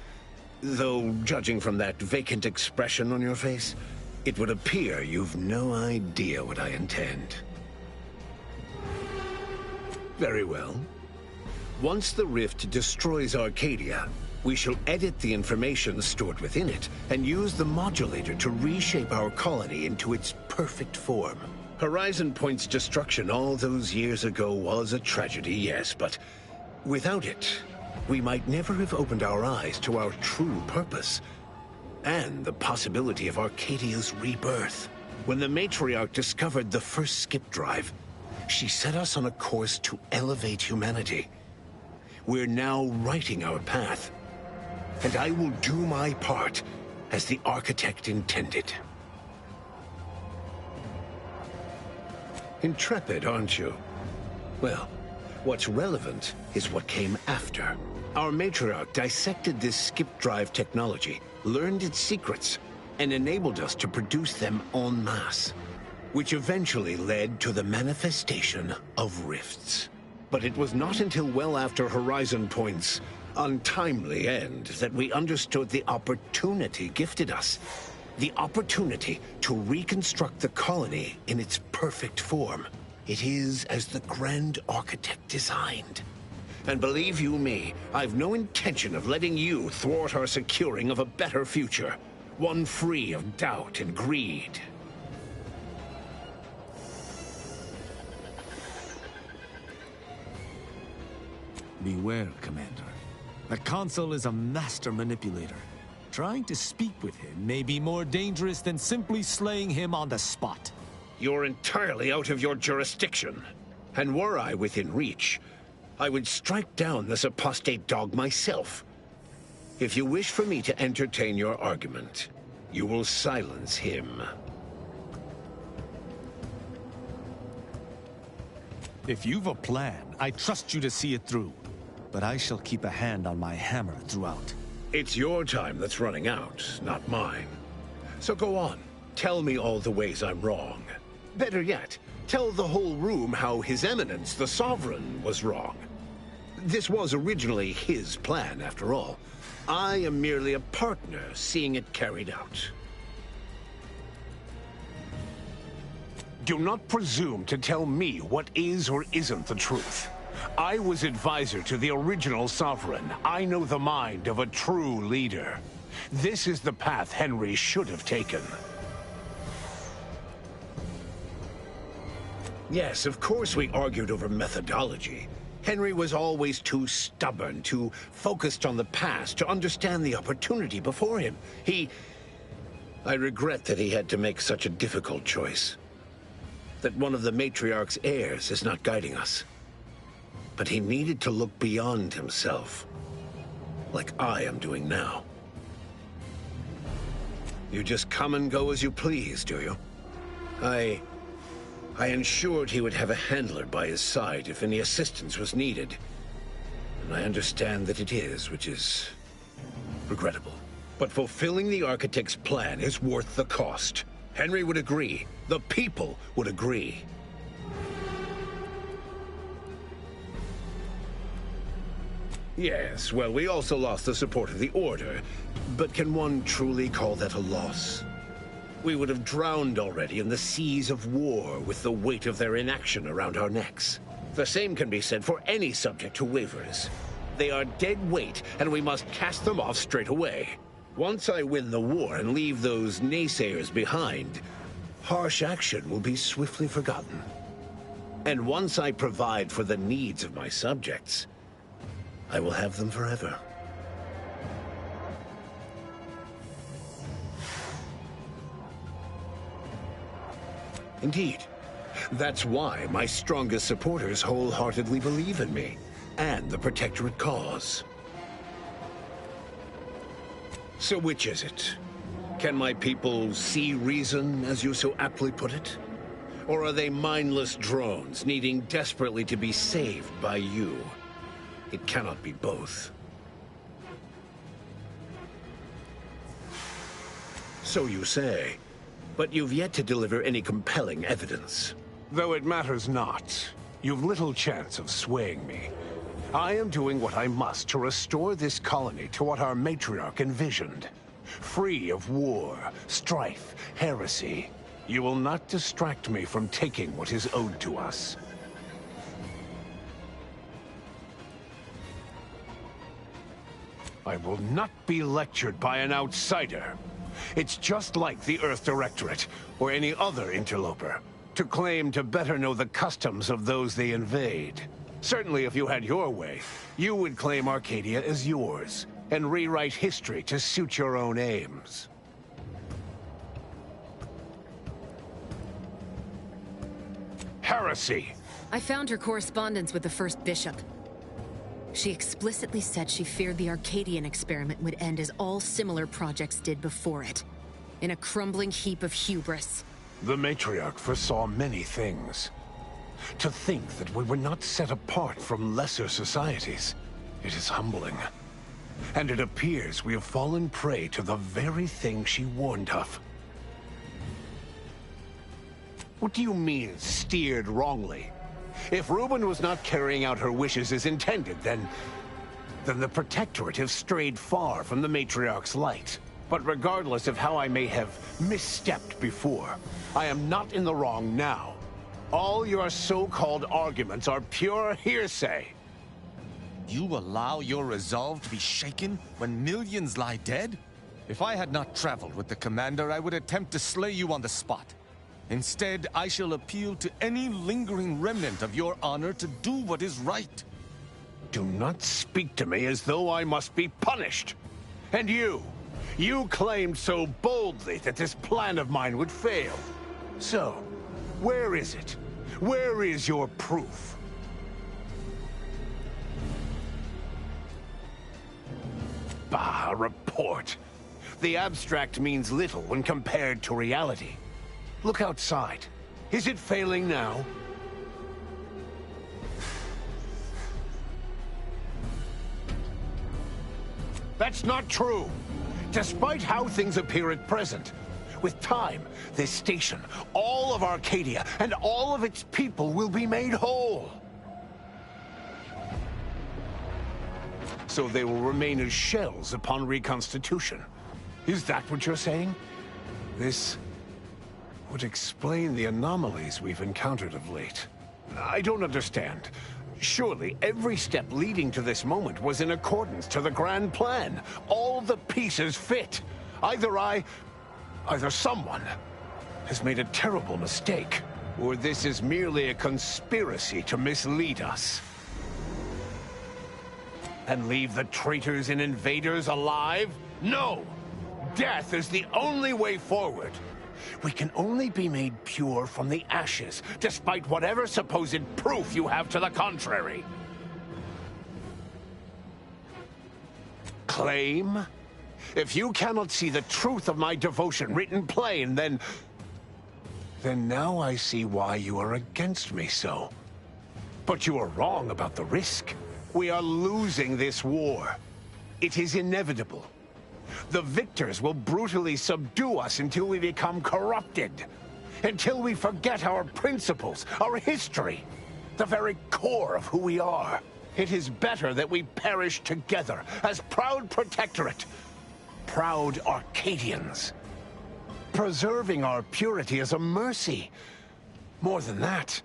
Though, judging from that vacant expression on your face, it would appear you've no idea what I intend. Very well. Once the rift destroys Arcadia, we shall edit the information stored within it and use the modulator to reshape our colony into its perfect form. Horizon Point's destruction all those years ago was a tragedy, yes, but without it, we might never have opened our eyes to our true purpose and the possibility of Arcadia's rebirth. When the Matriarch discovered the first skip drive, she set us on a course to elevate humanity. We're now writing our path, and I will do my part as the architect intended. Intrepid, aren't you? Well, what's relevant is what came after. Our Matriarch dissected this skip drive technology, learned its secrets, and enabled us to produce them en masse, which eventually led to the manifestation of rifts. But it was not until well after Horizon Point's untimely end that we understood the opportunity gifted us. The opportunity to reconstruct the colony in its perfect form. It is as the Grand Architect designed. And believe you me, I've no intention of letting you thwart our securing of a better future. One free of doubt and greed. Beware, Commander. The Consul is a master manipulator. Trying to speak with him may be more dangerous than simply slaying him on the spot. You're entirely out of your jurisdiction. And were I within reach, I would strike down this apostate dog myself. If you wish for me to entertain your argument, you will silence him. If you've a plan, I trust you to see it through. But I shall keep a hand on my hammer throughout. It's your time that's running out, not mine. So go on. Tell me all the ways I'm wrong. Better yet, tell the whole room how His Eminence, the Sovereign, was wrong. This was originally his plan, after all. I am merely a partner seeing it carried out. Do not presume to tell me what is or isn't the truth. I was advisor to the original Sovereign. I know the mind of a true leader. This is the path Henry should have taken. Yes, of course we argued over methodology. Henry was always too stubborn, too focused on the past to understand the opportunity before him. I regret that he had to make such a difficult choice. That one of the Matriarch's heirs is not guiding us. But he needed to look beyond himself, like I am doing now. You just come and go as you please, do you? I ensured he would have a handler by his side if any assistance was needed. And I understand that it is, which is regrettable. But fulfilling the Architect's plan is worth the cost. Henry would agree. The people would agree. Yes, well, we also lost the support of the Order. But can one truly call that a loss? We would have drowned already in the seas of war with the weight of their inaction around our necks. The same can be said for any subject who wavers. They are dead weight, and we must cast them off straight away. Once I win the war and leave those naysayers behind, harsh action will be swiftly forgotten. And once I provide for the needs of my subjects, I will have them forever. Indeed. That's why my strongest supporters wholeheartedly believe in me, and the Protectorate cause. So which is it? Can my people see reason, as you so aptly put it? Or are they mindless drones needing desperately to be saved by you? It cannot be both. So you say, but you've yet to deliver any compelling evidence. Though it matters not. You've little chance of swaying me. I am doing what I must to restore this colony to what our matriarch envisioned. Free of war, strife, heresy. You will not distract me from taking what is owed to us. I will not be lectured by an outsider. It's just like the Earth Directorate, or any other interloper, to claim to better know the customs of those they invade. Certainly if you had your way, you would claim Arcadia as yours, and rewrite history to suit your own aims. Heresy! I found her correspondence with the first bishop. She explicitly said she feared the Arcadian experiment would end as all similar projects did before it, in a crumbling heap of hubris. The matriarch foresaw many things. To think that we were not set apart from lesser societies, it is humbling. And it appears we have fallen prey to the very thing she warned of. What do you mean, steered wrongly? If Reuben was not carrying out her wishes as intended, then the Protectorate have strayed far from the Matriarch's light. But regardless of how I may have misstepped before, I am not in the wrong now. All your so-called arguments are pure hearsay. You allow your resolve to be shaken when millions lie dead? If I had not traveled with the Commander, I would attempt to slay you on the spot. Instead, I shall appeal to any lingering remnant of your honor to do what is right. Do not speak to me as though I must be punished. And you claimed so boldly that this plan of mine would fail. So, where is it? Where is your proof? Bah, a report. The abstract means little when compared to reality. Look outside. Is it failing now? That's not true. Despite how things appear at present, with time, this station, all of Arcadia, and all of its people will be made whole. So they will remain as shells upon reconstitution. Is that what you're saying? This would explain the anomalies we've encountered of late. I don't understand. Surely every step leading to this moment was in accordance to the grand plan. All the pieces fit. Either someone has made a terrible mistake, or this is merely a conspiracy to mislead us. And leave the traitors and invaders alive? No! Death is the only way forward. We can only be made pure from the ashes, despite whatever supposed proof you have to the contrary. Claim? If you cannot see the truth of my devotion written plain, then now I see why you are against me so. But you are wrong about the risk. We are losing this war. It is inevitable. The victors will brutally subdue us until we become corrupted. Until we forget our principles, our history, the very core of who we are. It is better that we perish together as proud Protectorate, proud Arcadians. Preserving our purity is a mercy. More than that,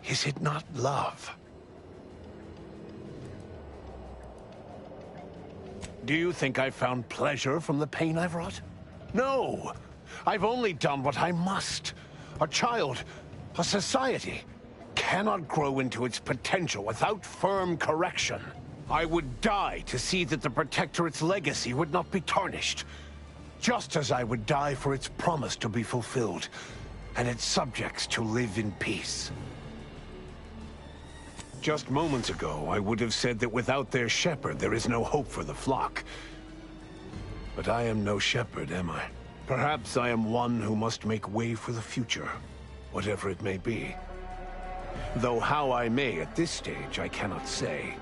is it not love? Do you think I've found pleasure from the pain I've wrought? No! I've only done what I must. A child, a society, cannot grow into its potential without firm correction. I would die to see that the Protectorate's legacy would not be tarnished. Just as I would die for its promise to be fulfilled, and its subjects to live in peace. Just moments ago, I would have said that without their shepherd, there is no hope for the flock. But I am no shepherd, am I? Perhaps I am one who must make way for the future, whatever it may be. Though how I may at this stage, I cannot say.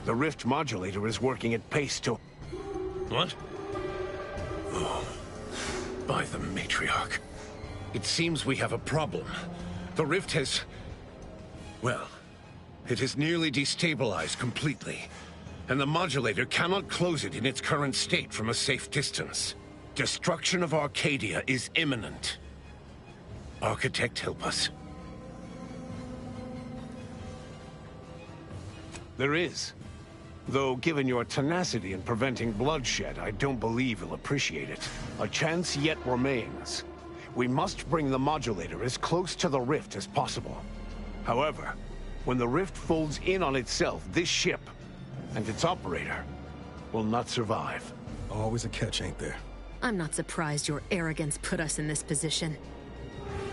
The rift modulator is working at pace to... What? Oh, by the matriarch. It seems we have a problem. The rift has... well... It is nearly destabilized completely, and the modulator cannot close it in its current state from a safe distance. Destruction of Arcadia is imminent. Architect, help us. There is. Though, given your tenacity in preventing bloodshed, I don't believe he'll appreciate it. A chance yet remains. We must bring the modulator as close to the rift as possible. However, when the rift folds in on itself, this ship and its operator will not survive. Always a catch, ain't there? I'm not surprised your arrogance put us in this position.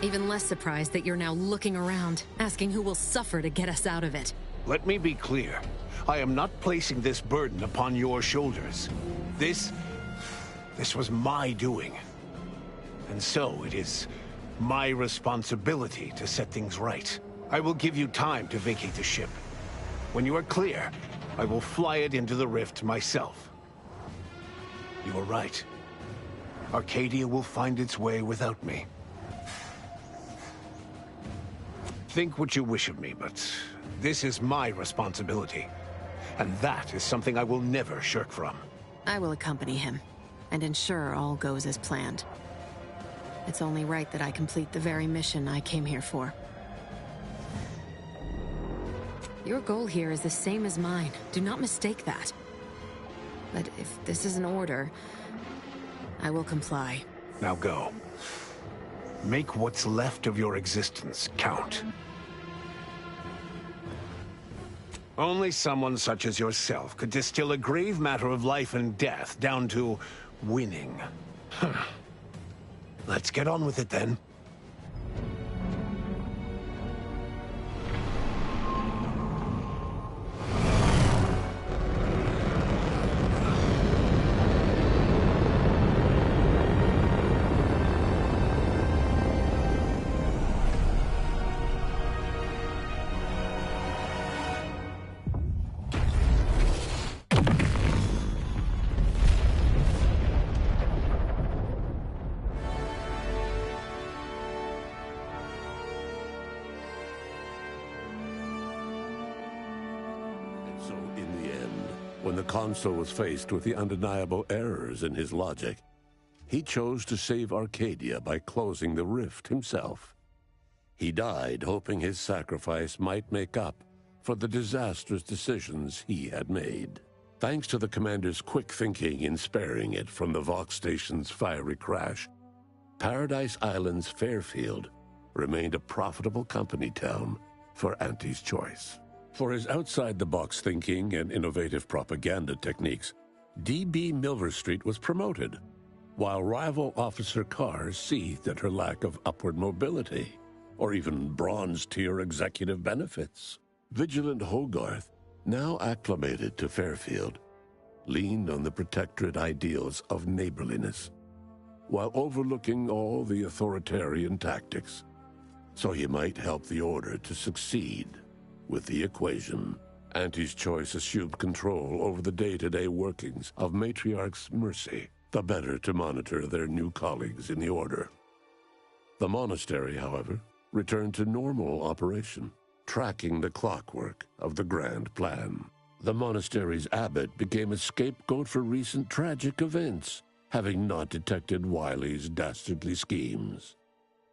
Even less surprised that you're now looking around, asking who will suffer to get us out of it. Let me be clear. I am not placing this burden upon your shoulders. This was my doing. And so it is my responsibility to set things right. I will give you time to vacate the ship. When you are clear, I will fly it into the rift myself. You are right. Arcadia will find its way without me. Think what you wish of me, but this is my responsibility. And that is something I will never shirk from. I will accompany him, and ensure all goes as planned. It's only right that I complete the very mission I came here for. Your goal here is the same as mine. Do not mistake that. But if this is an order, I will comply. Now go. Make what's left of your existence count. Only someone such as yourself could distill a grave matter of life and death down to winning. Let's get on with it then. So, in the end, when the Consul was faced with the undeniable errors in his logic, he chose to save Arcadia by closing the rift himself. He died hoping his sacrifice might make up for the disastrous decisions he had made. Thanks to the Commander's quick thinking in sparing it from the Vox Station's fiery crash, Paradise Island's Fairfield remained a profitable company town for Auntie's Choice. For his outside-the-box thinking and innovative propaganda techniques, D.B. Milverstreet was promoted, while rival Officer Carr seethed at her lack of upward mobility, or even bronze-tier executive benefits. Vigilant Hogarth, now acclimated to Fairfield, leaned on the protectorate ideals of neighborliness, while overlooking all the authoritarian tactics, so he might help the Order to succeed with the equation. Auntie's Choice assumed control over the day-to-day workings of Matriarch's Mercy, the better to monitor their new colleagues in the Order. The monastery, however, returned to normal operation, tracking the clockwork of the grand plan. The monastery's abbot became a scapegoat for recent tragic events, having not detected Wiley's dastardly schemes.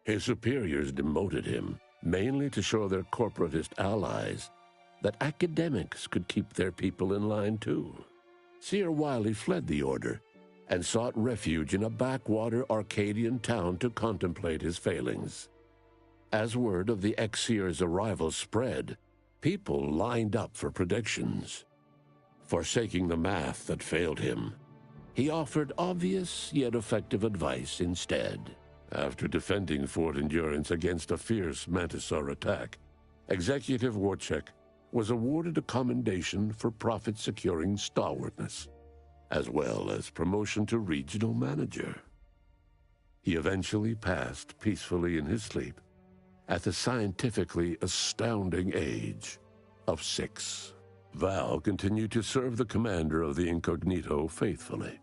His superiors demoted him, mainly to show their corporatist allies that academics could keep their people in line too. Seer Wiley fled the Order and sought refuge in a backwater Arcadian town to contemplate his failings. As word of the ex-seer's arrival spread, people lined up for predictions. Forsaking the math that failed him, he offered obvious yet effective advice instead. After defending Fort Endurance against a fierce Mantisaur attack, Executive Warchek was awarded a commendation for profit-securing stalwartness, as well as promotion to regional manager. He eventually passed peacefully in his sleep at the scientifically astounding age of 6. Val continued to serve the commander of the Incognito faithfully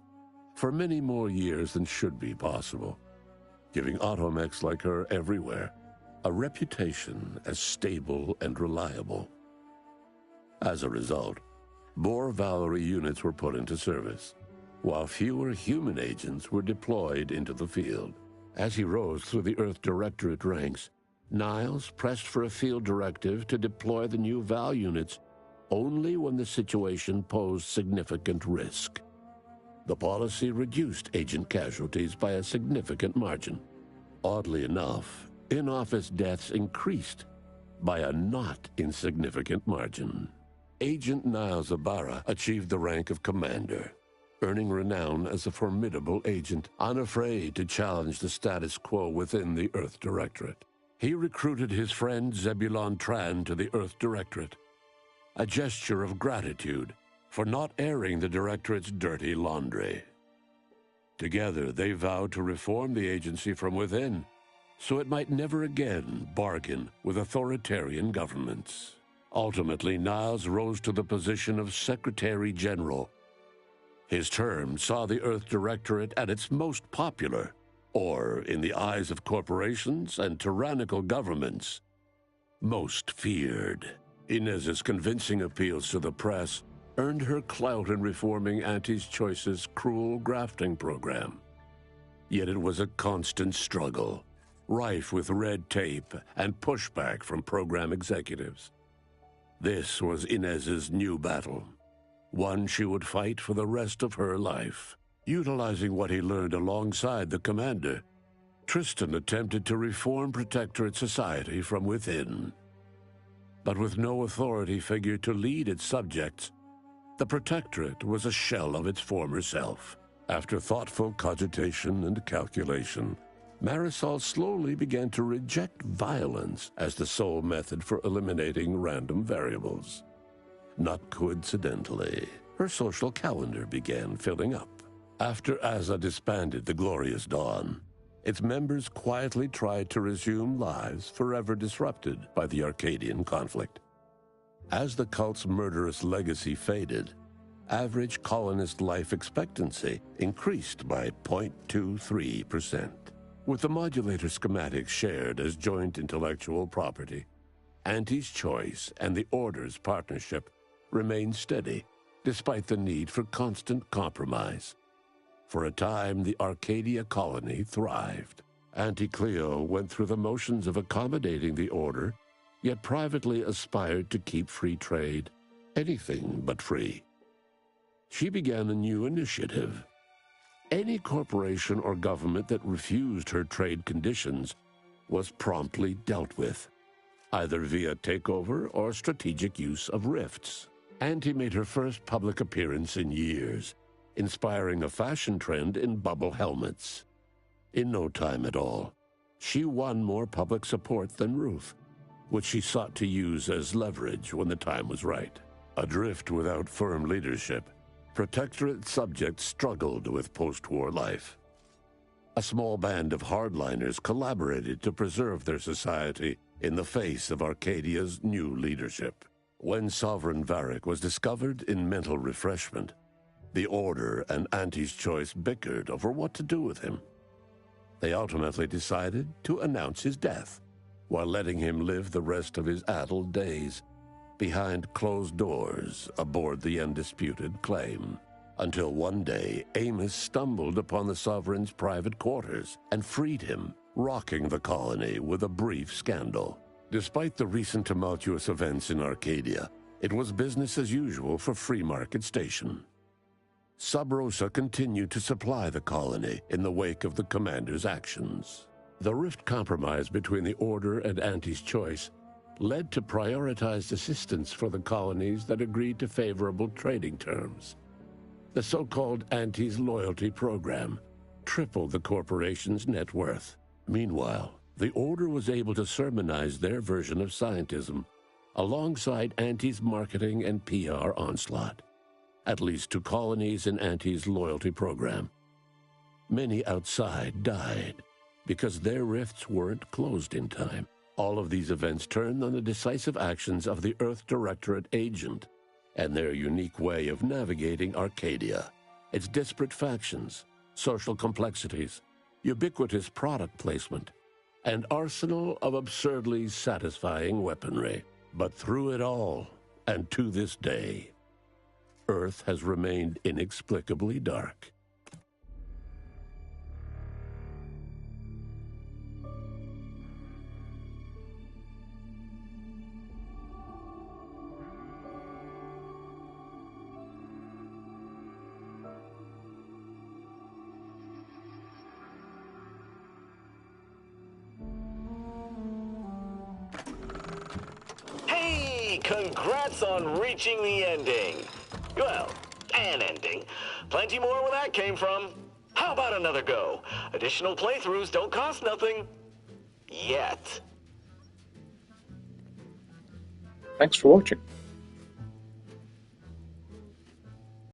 for many more years than should be possible, giving automechs like her everywhere a reputation as stable and reliable. As a result, more Valerie units were put into service, while fewer human agents were deployed into the field. As he rose through the Earth Directorate ranks, Niles pressed for a field directive to deploy the new Val units only when the situation posed significant risk. The policy reduced agent casualties by a significant margin. Oddly enough, in-office deaths increased by a not insignificant margin. Agent Niles Ibarra achieved the rank of commander, earning renown as a formidable agent, unafraid to challenge the status quo within the Earth Directorate. He recruited his friend Zebulon Tran to the Earth Directorate, a gesture of gratitude for not airing the Directorate's dirty laundry. Together, they vowed to reform the agency from within, so it might never again bargain with authoritarian governments. Ultimately, Niles rose to the position of Secretary General. His term saw the Earth Directorate at its most popular, or, in the eyes of corporations and tyrannical governments, most feared. Inez's convincing appeals to the press earned her clout in reforming Auntie's Choice's cruel grafting program. Yet it was a constant struggle, rife with red tape and pushback from program executives. This was Inez's new battle, one she would fight for the rest of her life. Utilizing what he learned alongside the commander, Tristan attempted to reform Protectorate society from within. But with no authority figure to lead its subjects, the Protectorate was a shell of its former self. After thoughtful cogitation and calculation, Marisol slowly began to reject violence as the sole method for eliminating random variables. Not coincidentally, her social calendar began filling up. After Azza disbanded the Glorious Dawn, its members quietly tried to resume lives forever disrupted by the Arcadian conflict. As the cult's murderous legacy faded, average colonist life expectancy increased by 0.23%. With the modulator schematics shared as joint intellectual property, Auntie's Choice and the Order's partnership remained steady, despite the need for constant compromise. For a time, the Arcadia colony thrived. Auntie Cleo went through the motions of accommodating the Order, yet privately aspired to keep free trade anything but free. She began a new initiative. Any corporation or government that refused her trade conditions was promptly dealt with, either via takeover or strategic use of rifts. Auntie made her first public appearance in years, inspiring a fashion trend in bubble helmets. In no time at all, she won more public support than Ruth, which she sought to use as leverage when the time was right. Adrift without firm leadership, Protectorate subjects struggled with post-war life. A small band of hardliners collaborated to preserve their society in the face of Arcadia's new leadership. When Sovereign Varric was discovered in mental refreshment, the Order and Auntie's Choice bickered over what to do with him. They ultimately decided to announce his death, while letting him live the rest of his addled days behind closed doors aboard the Undisputed Claim. Until one day, Amos stumbled upon the Sovereign's private quarters and freed him, rocking the colony with a brief scandal. Despite the recent tumultuous events in Arcadia, it was business as usual for Free Market Station. Sub Rosa continued to supply the colony in the wake of the commander's actions. The rift compromise between the Order and Auntie's Choice led to prioritized assistance for the colonies that agreed to favorable trading terms. The so-called Auntie's Loyalty Program tripled the corporation's net worth. Meanwhile, the Order was able to sermonize their version of scientism alongside Auntie's marketing and PR onslaught, at least to colonies in Auntie's Loyalty Program. Many outside died because their rifts weren't closed in time. All of these events turned on the decisive actions of the Earth Directorate agent and their unique way of navigating Arcadia, its disparate factions, social complexities, ubiquitous product placement, and arsenal of absurdly satisfying weaponry. But through it all, And to this day, Earth has remained inexplicably dark. Hey, congrats on reaching the ending. Well, an ending. Plenty more where that came from. How about another go? Additional playthroughs don't cost nothing. Yet. Thanks for watching.